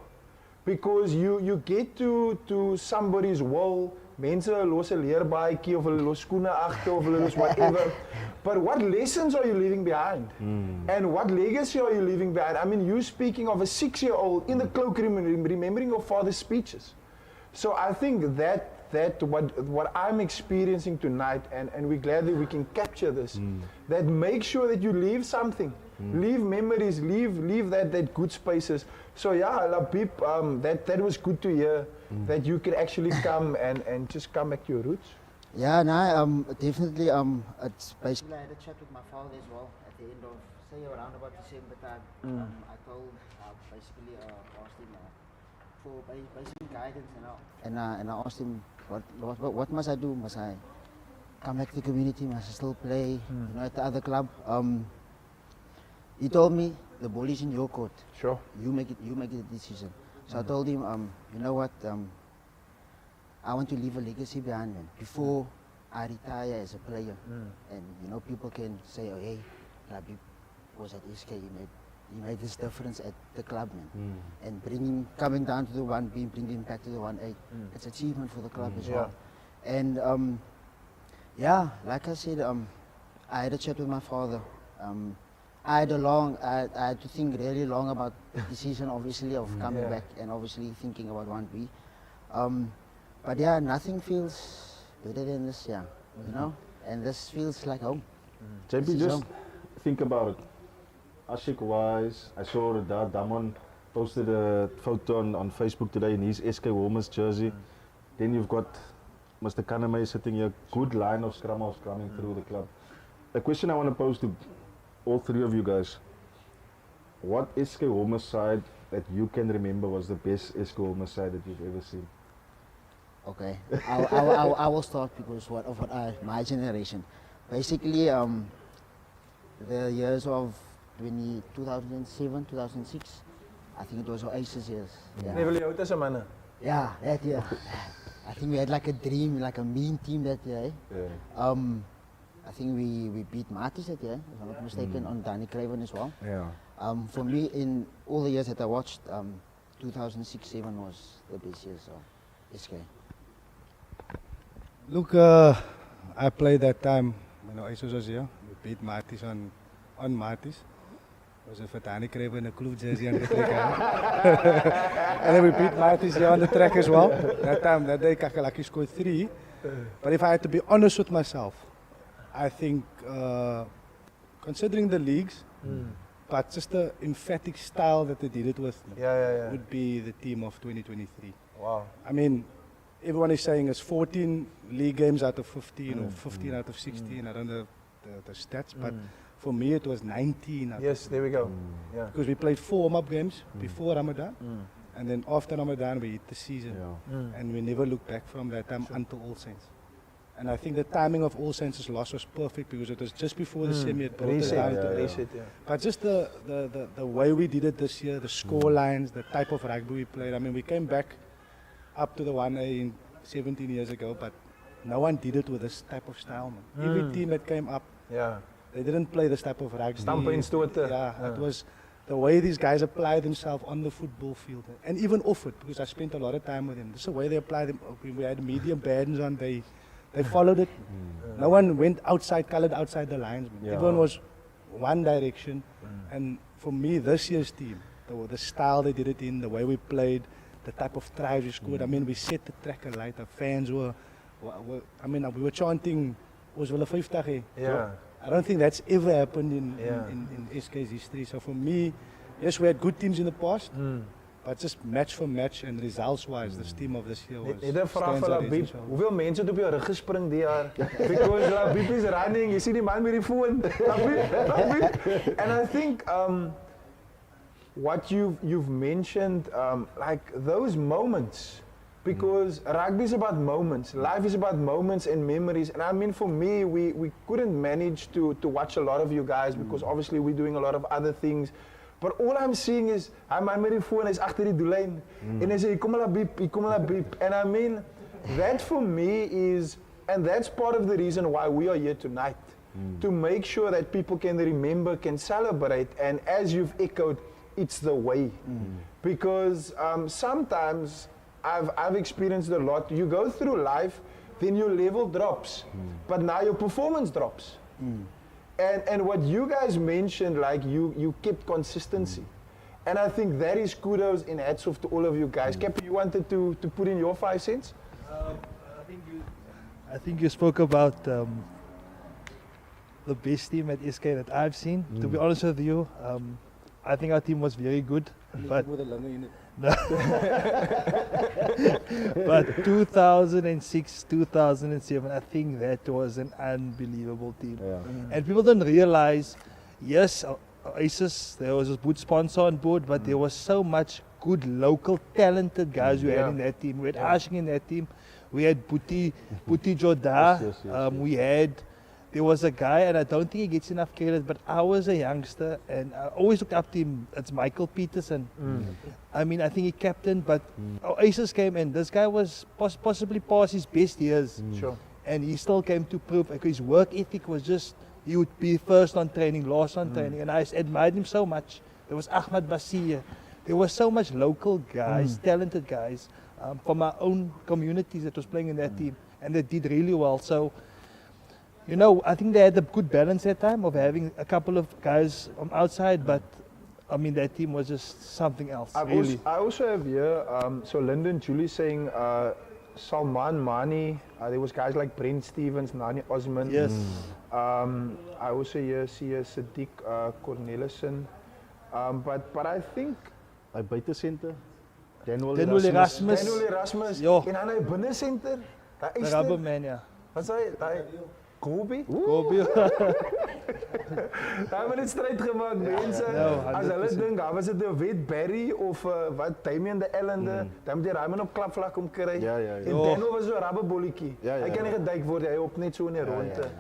Because you get to somebody's wall, mense los 'n leerbaadjie of hulle los skoene agter of hulle los whatever. But what lessons are you leaving behind? And what legacy are you leaving behind? I mean, you speaking of a 6-year-old in the cloakroom remembering your father's speeches. So I think that what I'm experiencing tonight, and we're glad that we can capture this, that make sure that you leave something. Leave memories, leave that good spaces. So yeah, Labib, that was good to hear, that you can actually come and just come back to your roots. Yeah, no, definitely. It's basically I had a chat with my father as well at the end of, say, around about December time. I told, basically, asked him for basic guidance, and I asked him, what must I do? Must I come back to the community? Must I still play, you know, at the other club? He told me, the ball is in your court. Sure. You make the decision. So I told him, you know what? I want to leave a legacy behind me before I retire as a player. And you know, people can say, oh hey, Labib was at SK, he made this difference at the club, man. And coming down to the 1B, bringing him back to the 1A. It's achievement for the club as well. And yeah, like I said, I had a chat with my father. I had to think really long about the decision, obviously, of coming back and obviously thinking about 1B. But yeah, nothing feels better than this, you know? And this feels like home. JP, just think about it. Ashik wise, I saw that Damon posted a photo on Facebook today in his SK Walmers jersey. Then you've got Mr. Kaname sitting here, good line of scrummers coming through the club. The question I want to pose to all three of you guys, what SK Walmers side that you can remember was the best SK Walmers side that you've ever seen? Okay, I will start because my generation, basically the years of 2007, 2006, I think it was Oasis years. Yeah, that year. I think we had like a dream, like a mean team that year. I think we beat Martis that year, if I'm not mistaken, on Danny Craven as well. For me, in all the years that I watched, 2006-07 was the best years of SK. Look, I played that time when Oasis was here. We beat Martis on Martis. It was a Danny Craven, a Kloof jersey on the track. And then we beat Martis here on the track as well. That day Kakalaki scored 3. But if I had to be honest with myself, I think, considering the leagues, but just the emphatic style that they did it with, would be the team of 2023. Wow. I mean, everyone is saying it's 14 league games out of 15 or 15 out of 16. I don't know the stats, but for me it was 19 out Yes, there we go. because we played 4 warm-up games before Ramadan, and then after Ramadan we hit the season, and we never looked back from that time until All Saints. And I think the timing of All Saints' loss was perfect because it was just before the semi had brought us down to reset. But just the way we did it this year, the score lines, the type of rugby we played. I mean, we came back up to the 1A 17 years ago, but no one did it with this type of style, man. Every team that came up, they didn't play this type of rugby. It was the way these guys apply themselves on the football field and even off it, because I spent a lot of time with them. This is the way they apply them. We had medium bands on, they They followed it. No one went outside, colored outside the lines. Yeah. Everyone was one direction. And for me, this year's team, the style they did it in, the way we played, the type of tries we scored. I mean, we set the track alight. The fans were we were chanting, was wel 50. Yeah. I don't think that's ever happened in SK's history. So for me, yes, we had good teams in the past, but just match for match and results-wise, this team of this year was Net 'n vraag stands vir out Labib. as well. Hoeveel mense het op jou rug gespring die jaar? Because Labib is running, jy sien die man met die foon. Labib. And I think what you've mentioned, like those moments, because rugby is about moments, life is about moments and memories. And I mean, for me, we couldn't manage to watch a lot of you guys because obviously we're doing a lot of other things. But all I'm seeing is, hy man met die foon, hy's agter die doellyn. En hy sê, hier kom Labib. And I mean, that for me is, and that's part of the reason why we are here tonight. To make sure that people can remember, can celebrate, and as you've echoed, it's the way. Because sometimes, I've experienced a lot. You go through life, then your level drops, but now your performance drops. And what you guys mentioned, like you kept consistency. And I think that is kudos and hats off to all of you guys. Cap, you wanted to put in your 5 cents? I think you spoke about the best team at SK that I've seen. To be honest with you, I think our team was very good. But With a lung in it. But 2006, 2007, I think that was an unbelievable team. Yeah. And people don't realize, yes, Oasis, there was a good sponsor on board, but there was so much good local talented guys we had in that team. We had Ashing in that team. We had Puti Joda. Yes. There was a guy, and I don't think he gets enough credit, but I was a youngster, and I always looked up to him. It's Michael Peterson. I mean, I think he captained, but Oasis came in. This guy was possibly past his best years. Sure. And he still came to prove, because his work ethic was just, he would be first on training, last on training, and I admired him so much. There was Ahmad Basir. There was so much local guys, talented guys, from our own communities that was playing in that team, and they did really well. So, you know, I think they had a good balance that time of having a couple of guys from outside, but I mean, that team was just something else, really. I also have here, so Lyndon Julie saying Salman Mani, there was guys like Brent Stevens, Nani Osman. Yes. I also here see Sadiq Cornelissen. But I think Hy buitesenter, Daniel Erasmus. Daniel Erasmus, Ja. en dan hy binnensenter, daar The is Rubber Man, ja. Wat sê hy? Kobe? Kobe. Daar het stryd gemaak mense. As hulle dink, was dit 'n Wet Barry of wat Damien de Ellende, dan moet jy Raymond op klapvlak kom kry. Ja. En Daniel was so 'n rubberbolletjie. Ja. Hy kan nie geduik word, hy op net so in die ronde.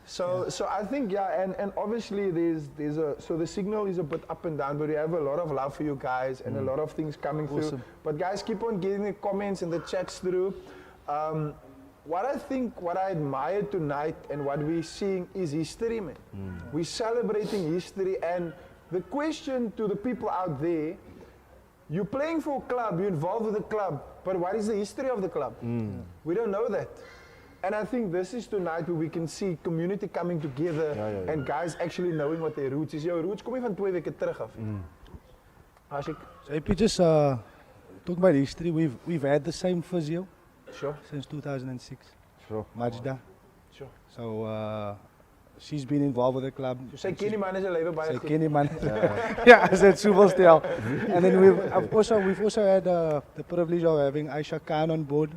So I think and obviously so the signal is a bit up and down, but we have a lot of love for you guys and a lot of things coming through. But guys, keep on getting the comments and the chats through. What I admire tonight and what we're seeing is history, man. We're celebrating history, and the question to the people out there, you're playing for a club, you're involved with the club, but what is the history of the club? We don't know that. And I think this is tonight where we can see community coming together and guys actually knowing what their roots is. Your roots kom jy van 2 weke terug af. As ek So if you just talk about history, we've had the same physio since 2006. Sure. Majda. Sure. So she's been involved with the club. Sy ken die man is 'n lewe baie Sy goed. ken die man. Yeah, as het soveel stel. And then we've also had the privilege of having Aisha Khan on board.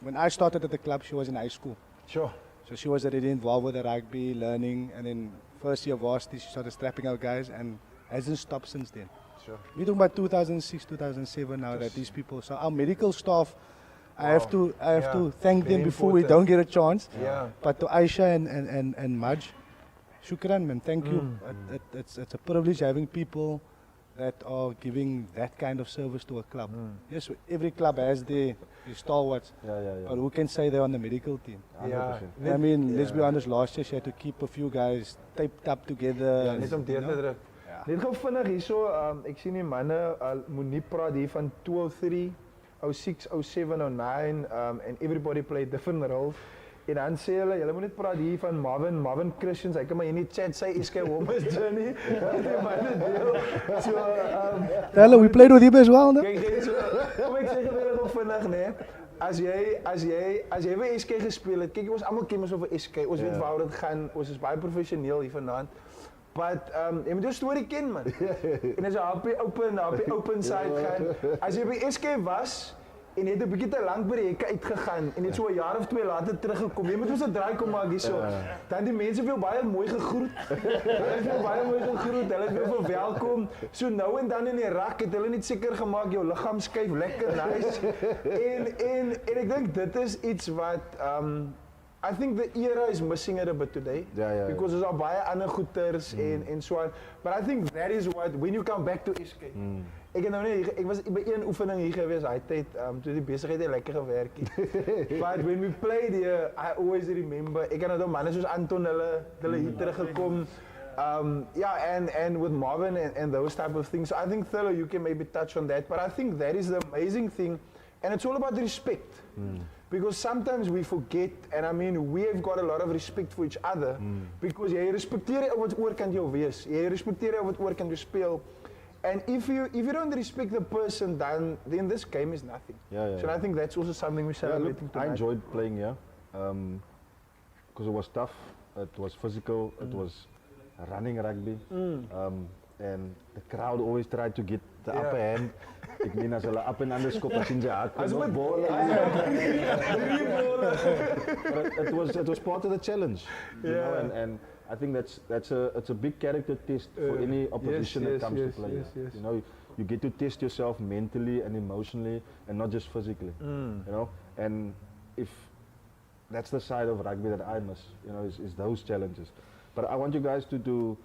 When I started at the club, she was in high school. Sure. So she was already involved with the rugby, learning, and then first year varsity, she started strapping out guys and hasn't stopped since then. Sure. We're talking about 2006, 2007 now that these people, so our medical staff, I have to thank them Very before we important. don't get a chance. Yeah. But to Aisha and Maj, shukran man, thank you. It's a privilege having people that are giving that kind of service to a club. Yes, every club has their stalwarts, but who can say they're on the medical team? Yeah. I mean, let's be honest, last year she had to keep a few guys taped up together. Ja, net om deur te druk. Net gou vinnig hierso, ek sien die manne Monique praat hier van 203, 06, 07, 09, and everybody played different roles. En dan sê hulle moet net praat hier van Marvin Christians, hy kan maar hier in die chat sê SK Walmers journey. Tell we played with him as well, no? Kijk, kom ek sê weer nog vinnig, nee. As jy by SK gespeel het, kyk ons almal ken ons over SK, ons weet waar dit gaan, ons is baie professioneel hier vandaan. But jy moet jou storie ken man. En as jy happy open side gaan, as jy by SK was en jy het 'n bietjie te lank by die hekke uitgegaan en net so 'n jaar of 2 later teruggekom, jy moet mos 'n draai kom maak hierso. Dan die mense vir jou baie mooi gegroet. Hulle het jou baie mooi gegroet, hulle het jou verwelkom. So nou en dan in die rak het hulle net seker gemaak jou liggaam skuif lekker nice. En ek dink dit is iets wat I think the era is missing it a bit today. Because there's baie ander goeters en so on. But I think that is what, when you come back to SK. Ek het nou net, ek was by een oefening hier gewees, hy tyd, toe die besigheid lekker gewerk het. But when we played here, I always remember, ek het nou manne soos Anton, hulle hier teruggekom. And with Marvin and those type of things. So I think Thurlow, you can maybe touch on that. But I think that is the amazing thing. And it's all about respect. Because sometimes we forget, and I mean, we have got a lot of respect for each other. Because jy respekteer wat oorkant jou wees. Jy respekteer wat oorkant jou speel. And if you don't respect the person, then this game is nothing. So I think that's also something we celebrating tonight. I enjoyed playing here because it was tough. It was physical. It was running rugby, and the crowd always tried to get the upper hand. Ek meen as hulle up en under skop as in sy hart kom op bal. It was part of the challenge, you know, and I think it's a big character test for any opposition that comes to play. You know, you get to test yourself mentally and emotionally, and not just physically. You know, and if that's the side of rugby that I miss, you know, is those challenges. But I want you guys to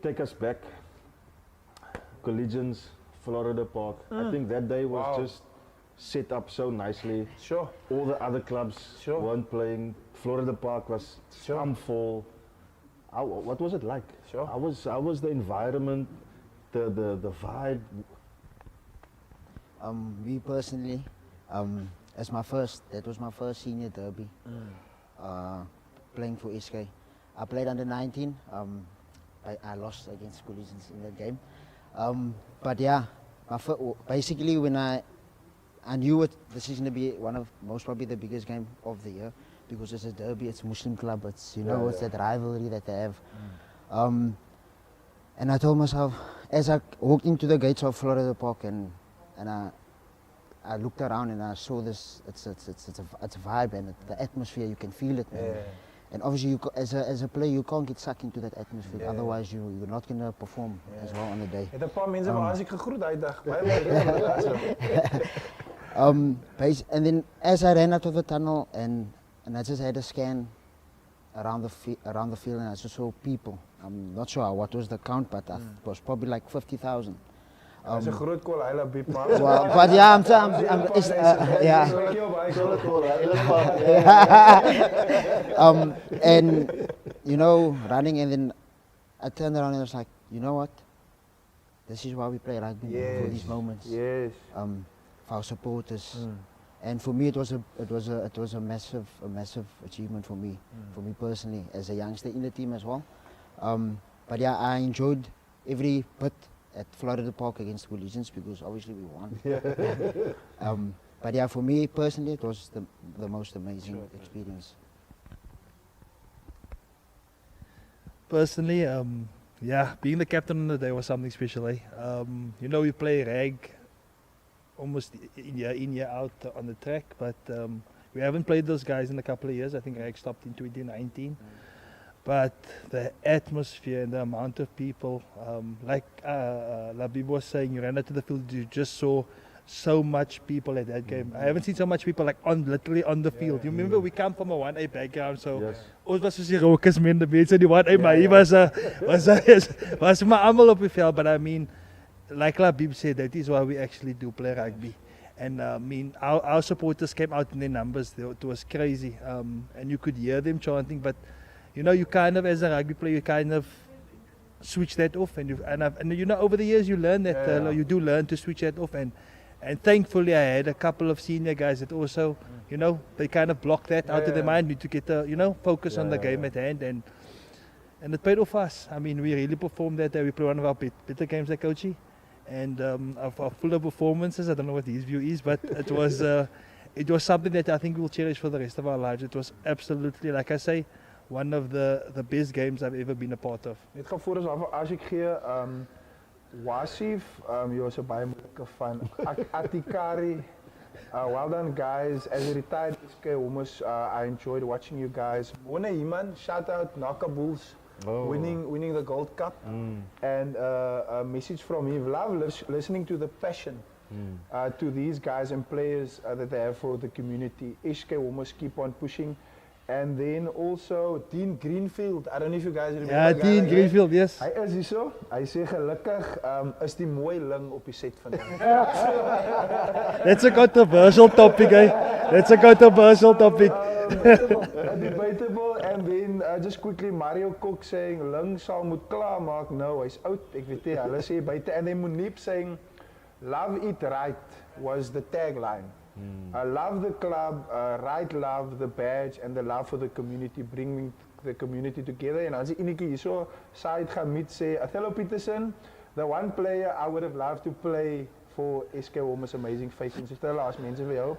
take us back. Collegians, Florida Park. I think that day was just set up so nicely. Sure. All the other clubs weren't playing. Florida Park was full. What was it like? Sure. How was the environment, the vibe? Me personally, that was my first senior derby. Playing for SK. I played under 19. I lost against Collegians in that game. But yeah, basically when I knew this is going to be most probably the biggest game of the year, because it's a derby, it's a Muslim club, it's it's that rivalry that they have. And I told myself, as I walked into the gates of Florida Park and I looked around and I saw this, it's a vibe and the atmosphere, you can feel it. And obviously, as a player, you can't get sucked into that atmosphere. Otherwise, you're not going to perform as well on the day. Het 'n paar mense waar ek gegroet daai dag. And then as I ran out of the tunnel and I just had a scan around the field and I just saw people. I'm not sure what was the count, but it was probably like 50,000. That's a groot call, I love big man. Well, but yeah, and you know, running, and then I turned around and I was like, you know what? This is why we play rugby, for these moments. For our supporters. And for me, it was a massive achievement for me personally, as a youngster in the team as well. But yeah, I enjoyed every bit at Florida Park against Collegians because obviously we won. But yeah, for me personally, it was the most amazing experience. Personally, being the captain on the day was something special. You know, we play rag almost year in, year out on the track, but we haven't played those guys in a couple of years. I think rag stopped in 2019. But the atmosphere and the amount of people, like Labib was saying, you ran out to the field, you just saw so much people at that game. I haven't seen so much people like literally on the field. You remember we come from a 1A background, so ons was soos die rokers men, die mense die 1A, maar hier was maar almal op die veld. But I mean, like Labib said, that is why we actually do play rugby. And I mean, our supporters came out in their numbers. It was crazy, and you could hear them chanting. But you know, you kind of, as a rugby player, you kind of switch that off, and you know, over the years you learn that you do learn to switch that off, and And thankfully, I had a couple of senior guys that also, you know, they kind of blocked that out of their mind, need to get the, you know, focus on the game at hand, and it paid off us. I mean, we really performed that day. We played one of our better games at Coachy, and our fuller performances. I don't know what his view is, but it was something that I think we'll cherish for the rest of our lives. It was absolutely, like I say, one of the best games I've ever been a part of. Net gaan voor ons af as ek gee Wasif, jy was 'n baie moeilike van Atikari. Well done guys. As a retired SK Walmers, I enjoyed watching you guys. Mone Iman, shout out Naka Bulls, winning the Gold Cup. And a message from him. Love listening to the passion to these guys and players that they have for the community. SK Walmers keep on pushing. And then also Dean Greenfield. I don't know if you guys remember. Yeah, Dean Greenfield, yes. Hy is hier so. Hy sê gelukkig is die mooi ling op die set vandag. That's a controversial topic, eh? That's a controversial topic. Debatable. And then just quickly Mario Cook saying ling sal moet klaar maak nou. Hy's oud. Ek weet nie. Hulle sê buite. And then Munip saying love it right was the tagline. I love the club, right love, the badge and the love for the community, bringing the community together. En as die enetjie hierso side gaan meet sê Othello Peterson, the one player I would have loved to play for SK Walmers, amazing face. En so last mense vir jou.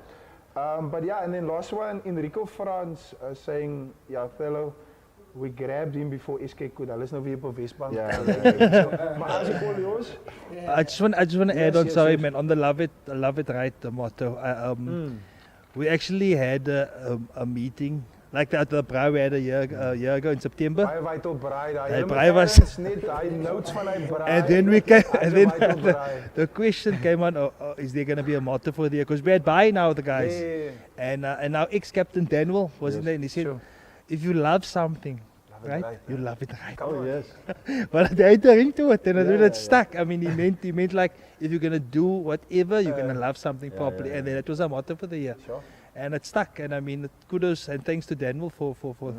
But yeah, and then last one Enrico Franz saying yeah, Othello, we grabbed him before SK could. Hulle is nou weer op Wesbank. Maar as ek al yours? I just want to add on, sorry man, on the love it right motto. We actually had a meeting like that. The braai we had a year ago in September. Baie vital braai daai. Hy braai was net daai notes van hy braai. And then we came, and then the question came on, is there going to be a motto for the year? Because we had buy now the guys, and our ex-captain Daniel was in there, and he said, if you love something, right, you love it right. Oh yes. But hy het 'n ring to it, and it stuck. I mean, he meant like if you're gonna do whatever, you're gonna love something properly, and then that was our motto for the year. Sure. And it stuck. And I mean, kudos and thanks to Daniel for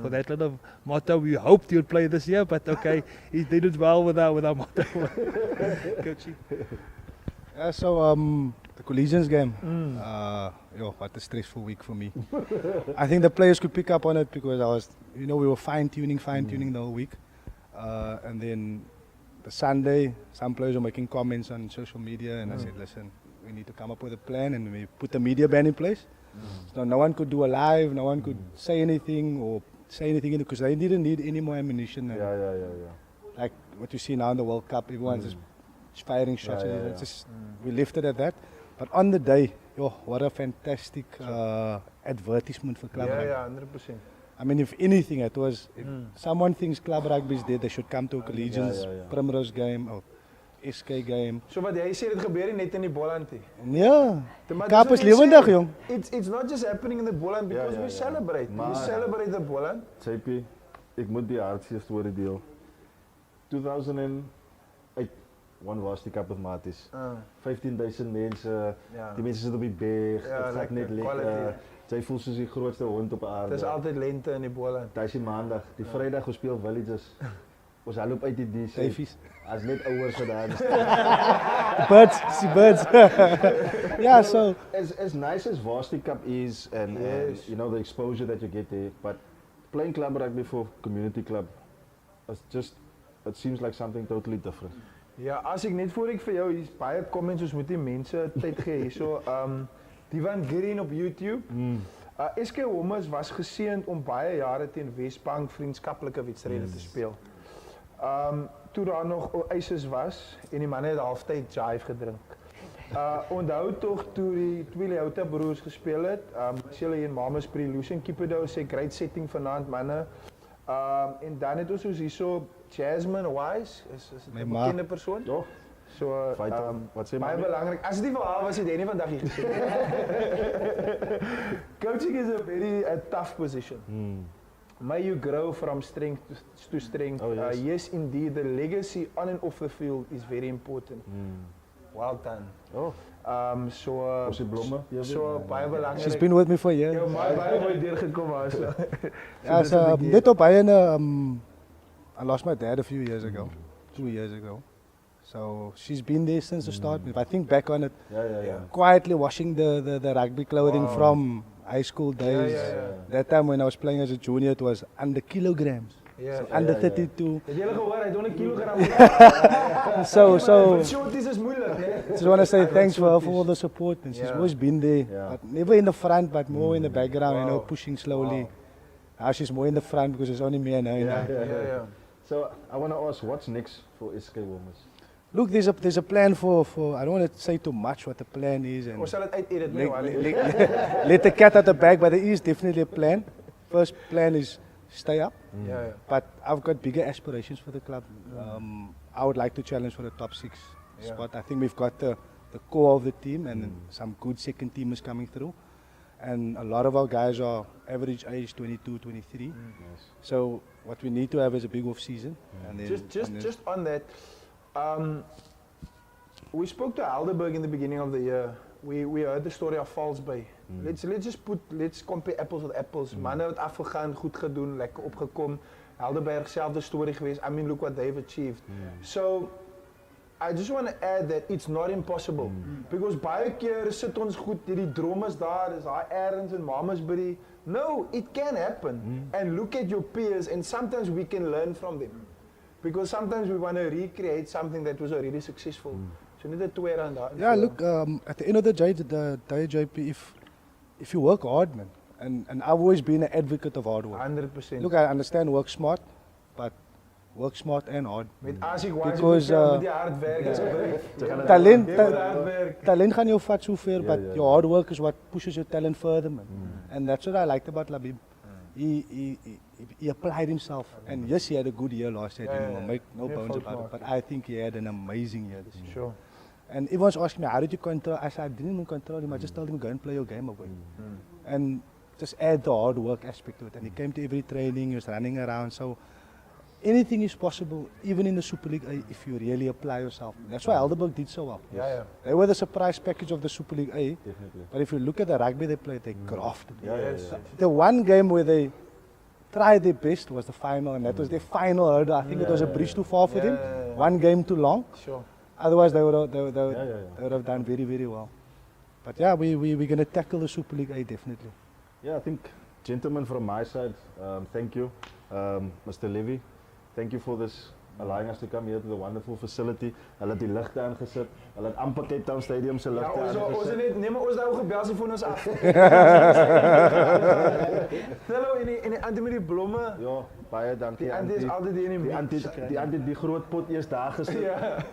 that little motto. We hoped he'd play this year, but okay, he did it well with our motto. Coachy. Yeah, so the collisions game, what a stressful week for me. I think the players could pick up on it because we were fine-tuning the whole week. And then the Sunday, some players were making comments on social media, and I said, listen, we need to come up with a plan, and we put the media ban in place. So no one could do a live, no one could say anything because they didn't need any more ammunition. Like what you see now in the World Cup, everyone's just firing shots. We left it at that. But on the day, what a fantastic advertisement for club rugby. Yeah, 100%. I mean, if anything, it was, if someone thinks club rugby is dead, they should come to a Collegians Primrose game or SK game. So wat jy sê dit gebeur nie net in die Bolland nie. Ja. Kaap is lewendig, jong. It's not just happening in the Bolland because we celebrate. We celebrate the Bolland. JP, ek moet die hartseer storie deel. 2008 won Varsity Cup with Maties. 15,000 mense. Die mense sit op die berg. Dit gaat net lekker. Jy voel soos die grootste hond op aarde. Dis altyd lente in die Bolland. Dis die maandag. Die Vrydag ons speel Villages. Ons loop uit die DC. As net ouers gedaan. Birds. Yeah, so as nice as Varsity Cup is, and you know the exposure that you get there, but playing club rugby for community club, it seems like something totally different. Ja, as ek net voor ek vir jou hier's baie comments, ons moet die mense tyd gee hierso. Die van Green op YouTube. SK Walmers was geseënd om baie jare teen Wesbank vriendskaplike wedstryde te speel. Toe daar nog eises was en die manne het halftyd jive gedrink. Onthou tog toe die twee Leeuta broers gespeel het, as julle hier in Mamas Prelusion, Kipedo sê great setting vanaand manne. En dan het ons hierso Jasmine Wise, is 'n bekende persoon. Ja. So wat sê baie belangrik. As dit nie vir haar was, het jy nie vandag hier gesien. Coaching is a very tough position. May you grow from strength to strength. Yes, indeed, the legacy on and off the field is very important. Well done. So baie belangrik. She's been with me for years. Baie mooi deurgekom haar so. Ja, so net op I lost my dad a few years ago, 2 years ago. So she's been there since the start. If I think back on it, Yeah. quietly washing the rugby clothing from high school days. That time when I was playing as a junior, it was under kilograms. Yeah. So under 32. Het julle gehoor, hy het 100 kilogram. So Shorties is moeilijk, né? just want to say thanks for her for all the support. And she's always been there, but never in the front, but more in the background, you know, pushing slowly. Now she's more in the front because it's only me and her. Yeah. So I want to ask, what's next for SK Walmers? Look, there's a plan for I don't want to say too much what the plan is. And Ons sal dit uit-edit, nee, let the cat out the bag, but there is definitely a plan. First plan is stay up. Yeah. But I've got bigger aspirations for the club. I would like to challenge for the top 6 spot. I think we've got the core of the team and some good second teamers coming through. And a lot of our guys are average age 22, 23. So what we need to have is a big off season. And then, Just on that, we spoke to Helderberg in the beginning of the year. We heard the story of Falls Bay. Let's compare apples with apples. Mannen het afgegaan, goed gedoen, lekker opgekom. Helderberg, selfde story geweest. I mean, look what they've achieved. So, I just want to add that it's not impossible. Because baie keer sit ons goed, die droom is daar, is daar ergens in Mamasbury. No, it can happen. And look at your peers, and sometimes we can learn from them. Because sometimes we want to recreate something that was already successful. So need a twee rand daar. Yeah, look, at the end of the day, JP, if you work hard, man, and I've always been an advocate of hard work. 100%. Look, I understand work smart, but work smart and hard. Met as ek wou Because, met die hard werk asseblief. Talent gaan jou vat so ver, but your hard work is what pushes your talent further, man. And that's what I liked about Labib. He applied himself, and yes, he had a good year last year. Make no bones about it. But I think he had an amazing year this year. Sure. And everyone's asking me, how did you control? I said, I didn't even control him. I just told him, go and play your game away. And just add the hard work aspect to it. And he came to every training, he was running around. So anything is possible, even in the Super League A, if you really apply yourself. That's why Helderberg did so well. Yeah. They were the surprise package of the Super League A. Definitely. But if you look at the rugby they played, they grafted. Yes. The one game where they tried their best was the final, and that was their final hurdle. I think it was a bridge too far for them. One game too long. Sure. Otherwise, they would have done very, very well. But yeah, we're going to tackle the Super League A definitely. Yeah, I think, gentlemen, from my side, thank you. Mr. Levy, thank you for this, allowing us to come here to the wonderful facility. Hulle het die ligte aangesit. Hulle het amper Cape Town Stadium se ligte aangesit. Ons net neem ons nou gebel se van ons af. Hallo in die antie met die blomme. Ja, baie dankie. Die antie is altyd hier in die Die antie die groot pot eers daar gesit.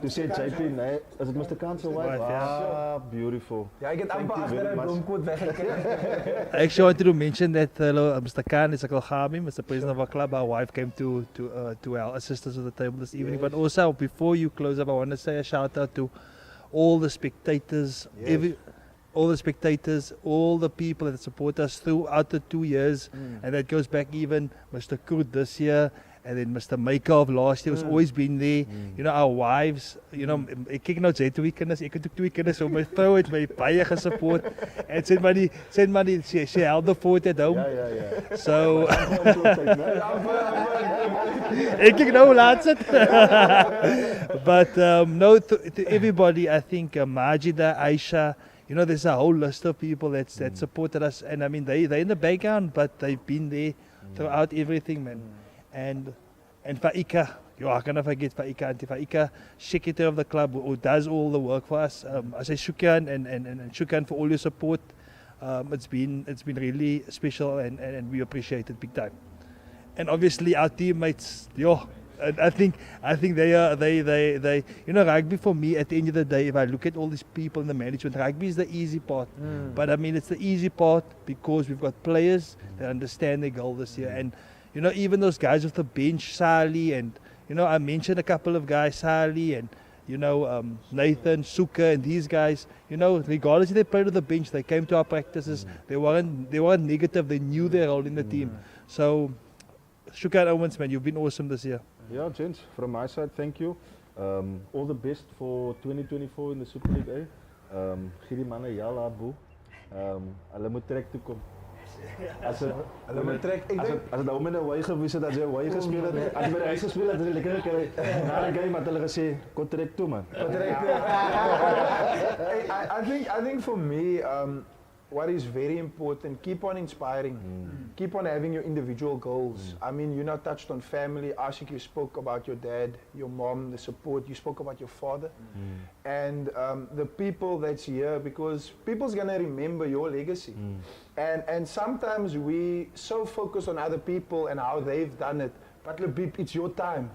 Toe sê JP, nee, is dit Mr. Khan se wife? Ah, beautiful. Ja, ek het amper agter 'n blomkot weggekry. I actually wanted to mention that Mr. Khan is Akalgami, Mr. President of our club. Our wife came to our assistance at the table this evening. But also, before you close up, I want to say a shout out to all the spectators, all the people that support us throughout the 2 years, and that goes back even Mr. Kurt this year. And then Mr. Maker of last year has always been there. You know, our wives, you know, ek kyk nou jy 2 kinders, ek het ook 2 kinders, so my vrou het my baie gesupport. En sê maar die she held the fort at home. Ja. So ek kyk nou laat sit. But no, to everybody, I think Majida, Aisha, you know, there's a whole list of people that supported us, and I mean they're in the background, but they've been there throughout everything, man. And Faika, I cannot forget Faika, Auntie Faika, secretary of the club, who does all the work for us. I say shukran and shukran for all your support. It's been really special, and we appreciate it big time. And obviously our teammates, I think they you know, rugby for me at the end of the day, if I look at all these people in the management, rugby is the easy part. But I mean, it's the easy part because we've got players that understand their goal this year. And you know, even those guys off the bench, Sali, and you know, I mentioned a couple of guys, Sali and you know, Nathan, Suka, and these guys. You know, regardless if they played on the bench, they came to our practices. They weren't negative. They knew their role in the team. So, Shukran Owens, man, you've been awesome this year. Yeah, gents, from my side, thank you. All the best for 2024 in the Super League A. Gee die manne jala boe. Hulle moet trek toe kom. As het Hulle moet trek. Ek as dink het nou met 'n wy gewees het, as jy 'n wy gespeel het, as jy by die huis gespeel het, het jy lekker gekry. Na die game het hulle gesê, "Kom trek toe man." I think for me, what is very important, keep on inspiring. Keep on having your individual goals. I mean, you now touched on family. Ashik, you spoke about your dad, your mom, the support. You spoke about your father. And the people that's here, because people's going to remember your legacy. And sometimes we so focus on other people and how they've done it. But look, it's your time.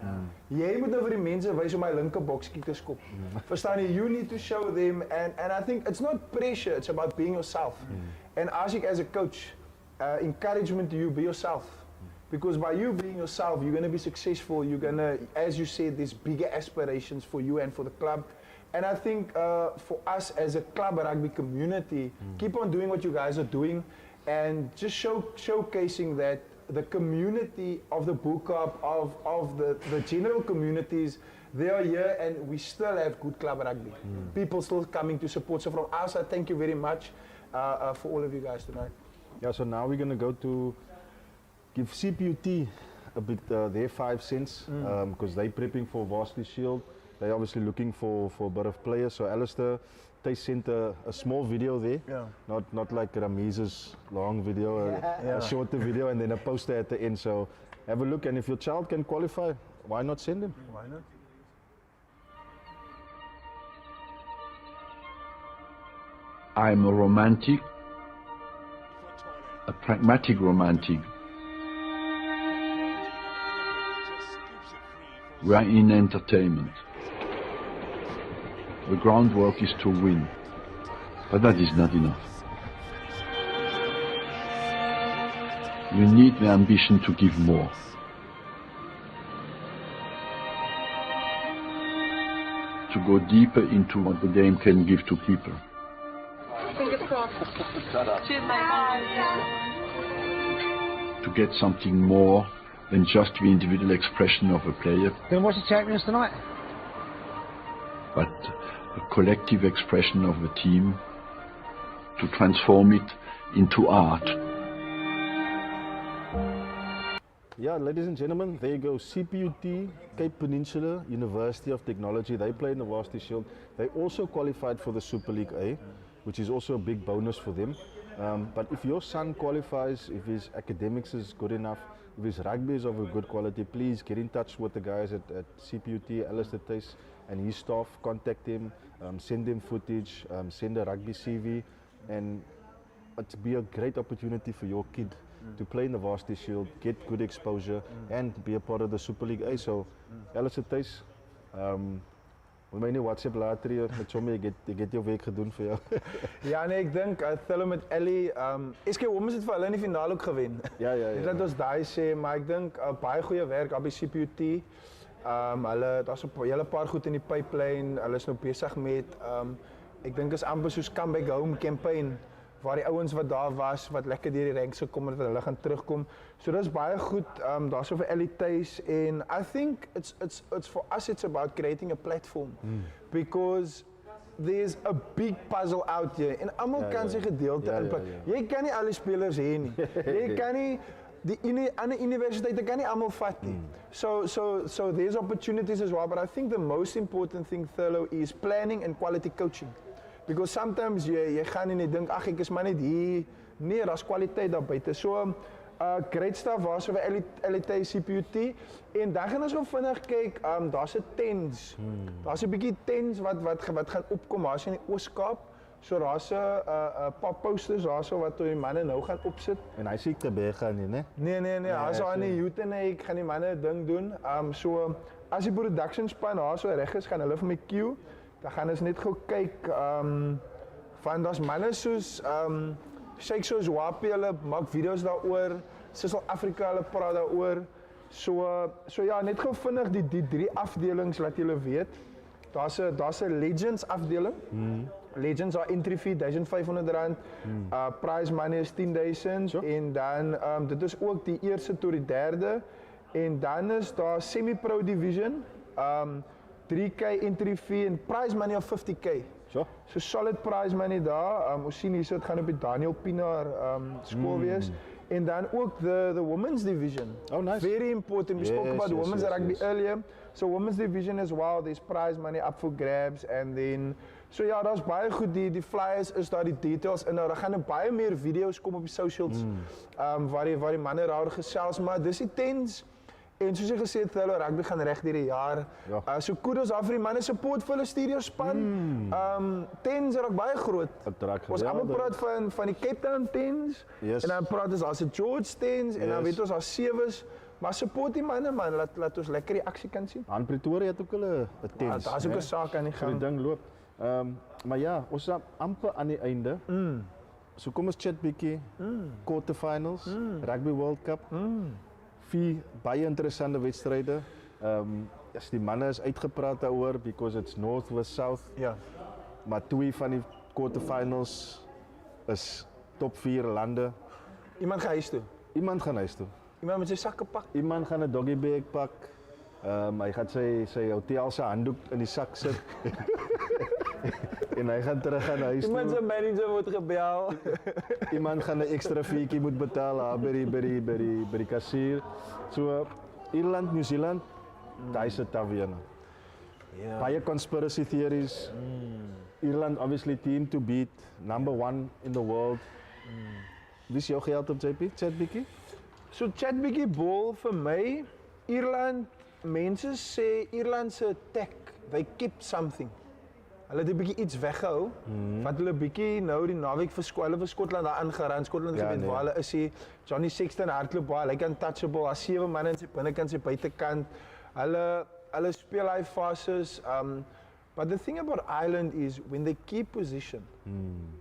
Jy moet nou vir die mense wys om my linker boksie te skop. Verstaan jy? You need to show them, and I think it's not pressure, it's about being yourself. And Ashik, as a coach, encouragement to you, be yourself. Because by you being yourself, you're going to be successful. You're going to, as you said, there's bigger aspirations for you and for the club. And I think for us as a club rugby community, keep on doing what you guys are doing, and just showcasing that the community of the Boekop, of the general communities, they are here and we still have good club rugby. People still coming to support. So from our side, thank you very much for all of you guys tonight. Yeah, so now we're going to go to give CPUT a bit their 5 cents because they're prepping for Varsity Shield. They're obviously looking for a bit of players. So Alistair, they sent a small video there, not like Ramiz's long video, a shorter video and then a poster at the end. So have a look, and if your child can qualify, why not send him? Why not? I'm a romantic, a pragmatic romantic. We are in entertainment. The groundwork is to win, but that is not enough. We need the ambition to give more. To go deeper into what the game can give to people. Fingers crossed. Cheers, mate. To get something more than just the individual expression of a player. Then what's the champions tonight? But a collective expression of the team, to transform it into art. Yeah, ladies and gentlemen, there you go. CPUT, Cape Peninsula University of Technology. They play in the Varsity Shield. They also qualified for the Super League A, which is also a big bonus for them. But if your son qualifies, if his academics is good enough, if his rugby is of a good quality, please get in touch with the guys at CPUT, Alistair Tace and his staff. Contact him, send them footage, send a rugby CV, and it'll be a great opportunity for your kid to play in the Varsity Shield, get good exposure, and be a part of the Super League A. So, Alistair Tace, moet my nie WhatsApp later hier, met sommer ek het jou werk gedoen vir jou. Ja, nee, ek dink Thilo met Ellie, SK Walmers het vir hulle in die finaal ook gewen. Ja. Net dat ons daai sê, maar ek dink baie goeie werk by CPUT. Hulle daar's 'n hele paar goed in die pipeline. Hulle is nou besig met ek dink is amper soos comeback home campaign waar die ouens wat daar was wat lekker deur die ranks gekom het, hulle gaan terugkom. So dis baie goed. Daar's so vir elites, and I think it's for us it's about creating a platform because there's a big puzzle out here en almal kan sy gedeelte inpak. Jy kan nie al die spelers hê nie. Jy kan nie die ander universiteite kan nie almal vat nie. So there's opportunities as well, but I think the most important thing, Thilo, is planning and quality coaching. Because sometimes jy gaan en jy dink ag ek is maar net hier. Nee, daar's kwaliteit daar buite. So great stuff waar so vir elite CPUT en dan gaan ons ook vinnig kyk, daar's 'n tens. Daar's 'n bietjie tens wat gaan opkom daar in die Oos-Kaap. So daar's 'n pop posters daarso wat die manne nou gaan opsit. En hy sê te baie gaan nie, né? Nee, hy's aan die youth en ek gaan die manne ding doen. So as die production span daarso reg is, gaan hulle vir my queue. Dan gaan ons net gou kyk van daar's manne soos Sheikh soos Wapi, hulle maak video's daaroor. South Africa, hulle praat daaroor. So ja, net gou vinnig die 3 afdelings laat julle weet. Daar's 'n Legends afdeling. Legends are entry fee R1,500. Prize money is 10,000 en dan dit is ook die eerste tot die derde en dan is daar semi-pro division. 3K entry fee en prize money of 50K. Sure. So solid prize money daar. Ons sien hier dit gaan op die Daniel Pienaar skool wees. En dan ook the women's division. Oh, nice. Very important. We spoke about women's rugby earlier. So women's division as well. There's prize money up for grabs. And then, so ja, dat is baie goed. Die flyers is daar, die details. En nou, daar gaan baie meer video's kom op die socials. Waar die manne daaroor gesels. Maar dis die tens. En soos jy gesê het, hulle rugby gaan reg deur die jaar. Ja. So kudos af vir die manne support vir hulle studio span. Tens is ook baie groot. Ons almal praat van die Cape Town Tens. Yes. En dan praat ons as die George Tens en dan weet ons as Sewes. Maar support die manne man, laat ons lekker die aksie kan sien. Han Pretoria het ook hulle 'n Tens. Daar's ook 'n saak aan die gang. Die ding loop. Maar ja, ons is amper aan die einde. So kom ons chat bietjie. Quarterfinals, Rugby World Cup. 4 baie interessante wedstryde. As die manne is uitgepraat daaroor because it's north versus south. Ja. Maar 2 van die quarterfinals is top 4 lande. Iemand gaan huis toe. Iemand gaan huis toe. Iemand met sy sakke pak. Iemand gaan 'n doggy bag pak. Hy gaan sy hotel se handdoek in die sak sit. En hy gaan terug gaan huis toe. Iemand se manager word gebel. Iemand gaan 'n ekstra feetjie moet betaal by die kassier. So Ierland, New Zealand, daai se taviana. Ja. Baie conspiracy theories. Ierland obviously team to beat, number 1 in the world. Wie is jou geld op JP? Chat bietjie? So chat bietjie bol vir my. Ierland, mense sê Ierland se tech, they keep something. Hulle het 'n bietjie iets weggehou. Wat hulle bietjie nou die naweek vir Skotland daar aangeraan. Skotland het geweet waar hulle is. Johnny Sexton hardloop baie, hy kan touchable. As 7 manne in sy binnekant, sy buitekant. Hulle speel hy fases. But the thing about Ireland is when they keep position,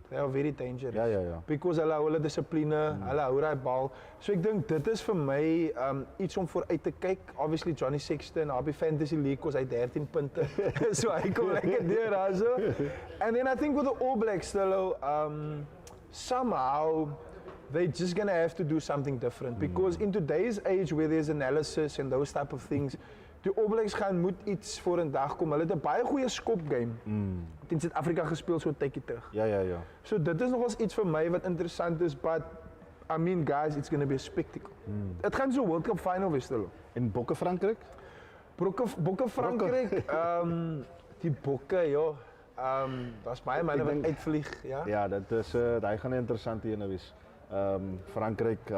they are very dangerous. Ja. Because hulle hou hulle dissipline, hulle hou daai bal. So ek dink dit is vir my iets om vooruit te kyk. Obviously Johnny Sexton, Happy Fantasy League was hy 13 punte. So hy kom lekker deur daar so. And then I think with the All Blacks still somehow they're just going to have to do something different because in today's age where there's analysis and those type of things, die All Blacks moet iets voor 'n dag kom. Hulle het 'n baie goeie skop game. Teen Suid-Afrika gespeel so 'n tydjie terug. Ja. So dit is nogals iets vir my wat interessant is, but I mean guys, it's going to be a spectacle. Dit gaan so World Cup final wees hulle. En Bokke Frankryk? Bokke Frankryk, die Bokke, ja. Daar's baie manne wat uitvlieg, ja. Ja, dit is daai gaan 'n interessante een wees. Frankryk,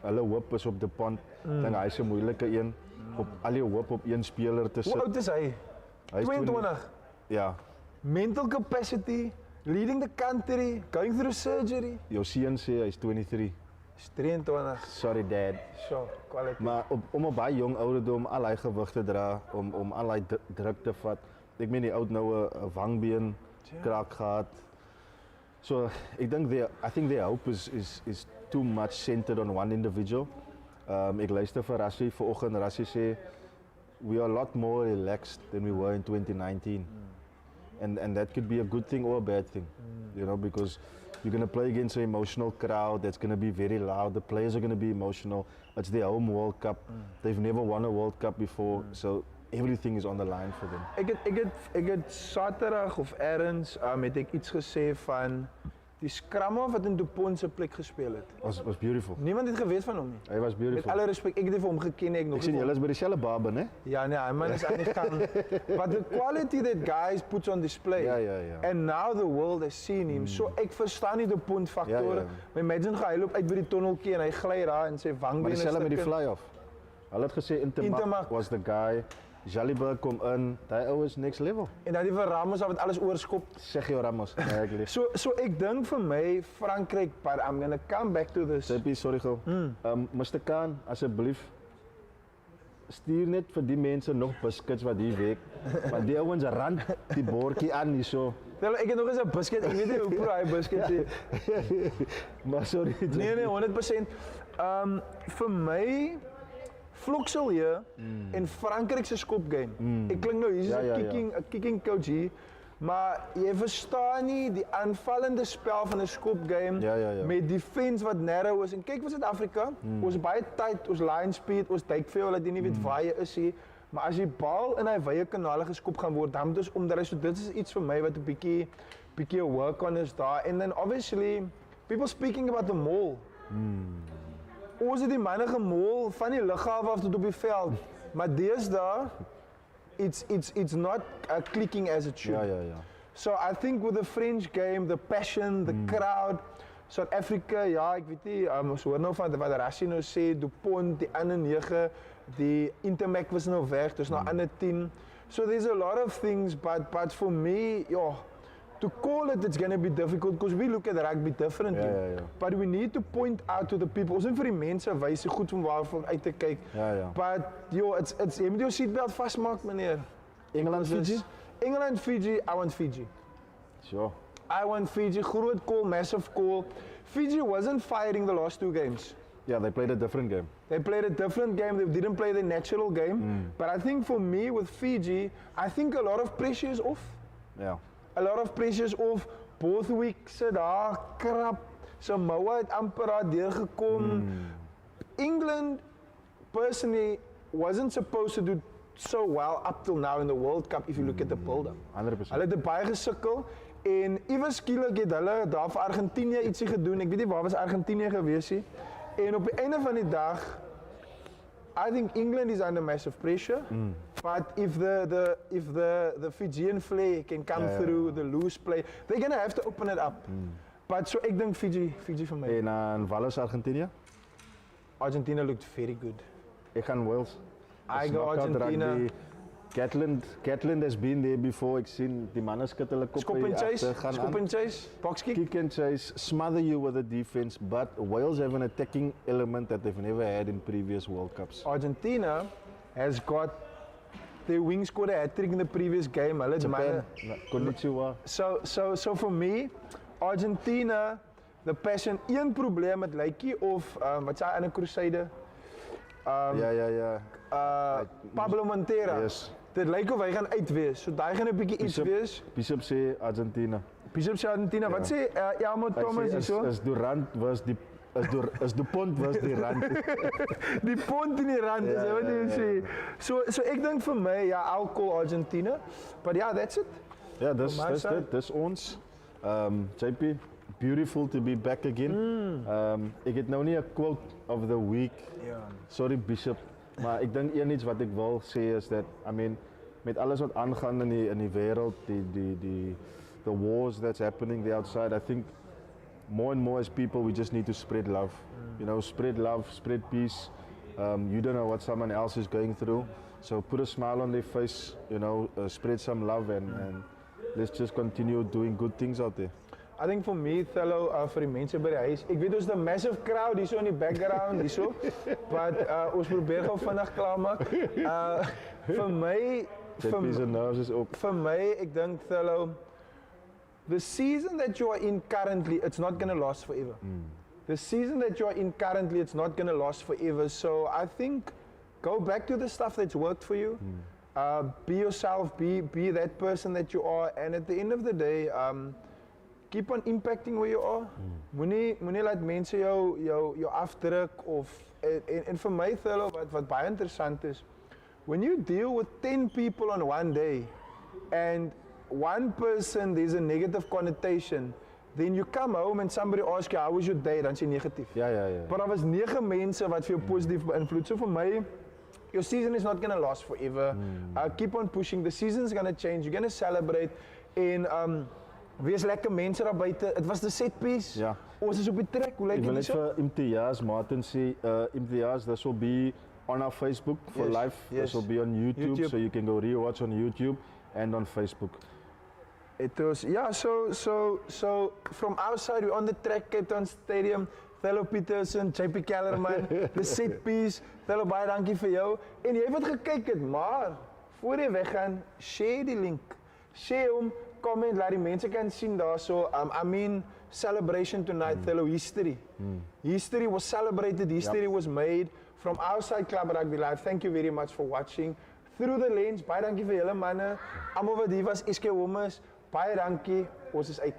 hulle hoop is op die pond. Dink hy is 'n moeilike een. Op al die hoop op een speler te sit. Hoe oud is hy? Hy is 22. Ja. Mental capacity, leading the country, going through surgery. Jou seun sê hy's 23. Hy's 23. Sorry dad. So, quality. Maar om op baie jong ouderdom al hy gewig te dra, om al hy druk te vat. Ek meen die oud nou 'n wangbeen kraak gehad. So ek dink I think their hope is too much centered on one individual. Ek luister vir Rassie vanoggend. Rassie sê we are a lot more relaxed than we were in 2019. And that could be a good thing or a bad thing. You know, because you're going to play against an emotional crowd that's going to be very loud. The players are going to be emotional. It's their home World Cup. They've never won a World Cup before. So everything is on the line for them. Ek het Saterdag of ergens het ek iets gesê van die skramma wat in Dupont se plek gespeel het. Was beautiful. Niemand het geweet van hom nie. Hy was beautiful. Met alle respek, ek het vir hom geken ek nog. Ek sien julle is by dieselfde babe, né? Ja, nee, hy man is aan die gang. But the quality that guys puts on display. Ja. And now the world has seen him. So ek verstaan nie die Dupont faktore. My imagine hy loop uit by die tonneltjie en hy gly daar en sy wangbeen is. Maar dieselfde met die fly-off. Hulle het gesê Intermak was the guy. Jalibert kom in, daai ou is next level. En dan die vir Ramos wat alles oorskop. Zeg jou Ramos. Ja, ek lief. So ek dink vir my Frankryk, but I'm going to come back to this. JP, sorry gou. Mr. Khan, asseblief stuur net vir die mense nog biscuits wat hier week. Want die ouens rand die bordjie aan hierso. Ek het nog eens 'n biscuit. Ek weet nie hoe proe hy biscuits is. Maar sorry. Nee, 100%. Vir my Vloksel hier en Frankryk se skop game. Ek klink nou hier's 'n kicking coach hier, maar jy verstaan nie die aanvallende spel van 'n skop game met defense wat narrow is. En kyk vir Suid-Afrika, ons baie tight, ons line speed, ons duik veel dat jy nie weet waar jy is hier. maar as die bal in hy wye kanale geskop gaan word, dan moet ons omdraai. So dit is iets vir my wat 'n bietjie work on is daar. And then obviously, people speaking about the mall. Ons het die manne gemol van die lughawe af tot op die veld, maar deesdae it's not clicking as it should. Ja. So I think with the French game, the passion, the crowd, South Africa, ja, ek weet nie, ons hoor nou van wat Rassie nou sê, Dupont, die ander 9, die Intermac was nou weg, dus nou ander 10. So there's a lot of things, but for me, to call it's going to be difficult because we look at rugby differently. Ja. But we need to point out to the people. Ons moet vir die mense wys hoe goed om waarvan uit te kyk. Ja. But jy moet jou seatbelt vasmaak, meneer. Engeland, Fiji? England, Fiji, I want Fiji. Sure. I want Fiji, groot call, massive call. Fiji wasn't firing the last 2 games. Yeah, they played a different game. They played a different game, they didn't play the natural game. But I think for me with Fiji, I think a lot of pressure is off. Yeah. A lot of pressure is off. Bothwick sit daar, krap. Samoa het amper daar deurgekom. England, personally, wasn't supposed to do so well up till now in the World Cup if you look at the build-up. 100%. Hulle het baie gesukkel en iewers skielik het hulle daar vir Argentinië ietsie gedoen. Ek weet nie waar was Argentinië gewees nie. En op die einde van die dag, I think England is under massive pressure. But if the Fijian flair can come through the loose play, they're gonna have to open it up. But so ek dink Fiji vir my. En Wales, Argentinië? Argentina looked very good. Ek gaan Wales. I go Argentina. Gatland has been there before. Ek sien die manne skud hulle kop Skop and chase, box kick. Kick and chase, smother you with the defense, but Wales have an attacking element that they've never had in previous World Cups. Argentina has got their wing scored a hat-trick in the previous game. Japan, konnichiwa. So for me, Argentina, the passion, een probleem met lykie of wat sê ander Crusader? Pablo Montera. Yes. Dit lyk of hy gaan uitwees. So daai gaan 'n bietjie iets wees. Bishop sê Argentina. Wat sê Elmo Thomas hierso? Is Durant was die is Dupont was die rand. Die pont in die rand is wat jy sê. So ek dink vir my I'll call Argentina. But that's it. Ja, dis ons. JP, beautiful to be back again. Ek het nou nie 'n quote of the week. Sorry Bishop, maar ek dink iets wat ek wil sê is that met alles wat aangaan in die wêreld, the wars that's happening there outside, I think more and more as people we just need to spread love. You know, spread love, spread peace. You don't know what someone else is going through, so put a smile on their face, you know, spread some love and let's just continue doing good things out there. I think for me, Thello, vir die mense by die huis, ek weet ons is 'n massive crowd hierso in die background hierso, but ons probeer gou vinnig klaarmaak. Vir my, ek dink Thello, the season that you are in currently, it's not going to last forever. The season that you are in currently, it's not going to last forever. So I think go back to the stuff that's worked for you. Be yourself, be that person that you are, and at the end of the day, keep on impacting where you are. Moenie laat mense jou afdruk of en vir my Thello wat baie interessant is, when you deal with 10 people on one day and one person there's a negative connotation, then you come home and somebody asks you how was your day, dan is jy negatief. Ja. Maar daar was 9 mense wat vir jou positief beïnvloed. So vir my, your season is not going to last forever. Keep on pushing. The season's going to change. You're going to celebrate en wees lekker mense daar buite. Dit was the set piece. Ja. Ons is op die trek. Hoe lyk dit so? Vir Imtiaz Martin sê Imtiaz, this will be on our Facebook for live. This will be on YouTube, so you can go rewatch on YouTube and on Facebook. It was so from outside we're on the track, Cape Town Stadium. Thello Peterson, JP Kellerman, the set piece. Thello, baie dankie vir jou. En jy wat gekyk het, maar voor jy weggaan, share die link. Share hom, comment, laat die mense kan sien daarso. Celebration tonight, Thello, history. History was celebrated, history was made from outside Club Rugby Live. Thank you very much for watching. Through the lens, baie dankie vir julle manne. Almal wat hier was, Schotsche Walmers, baie dankie. Ons is uit.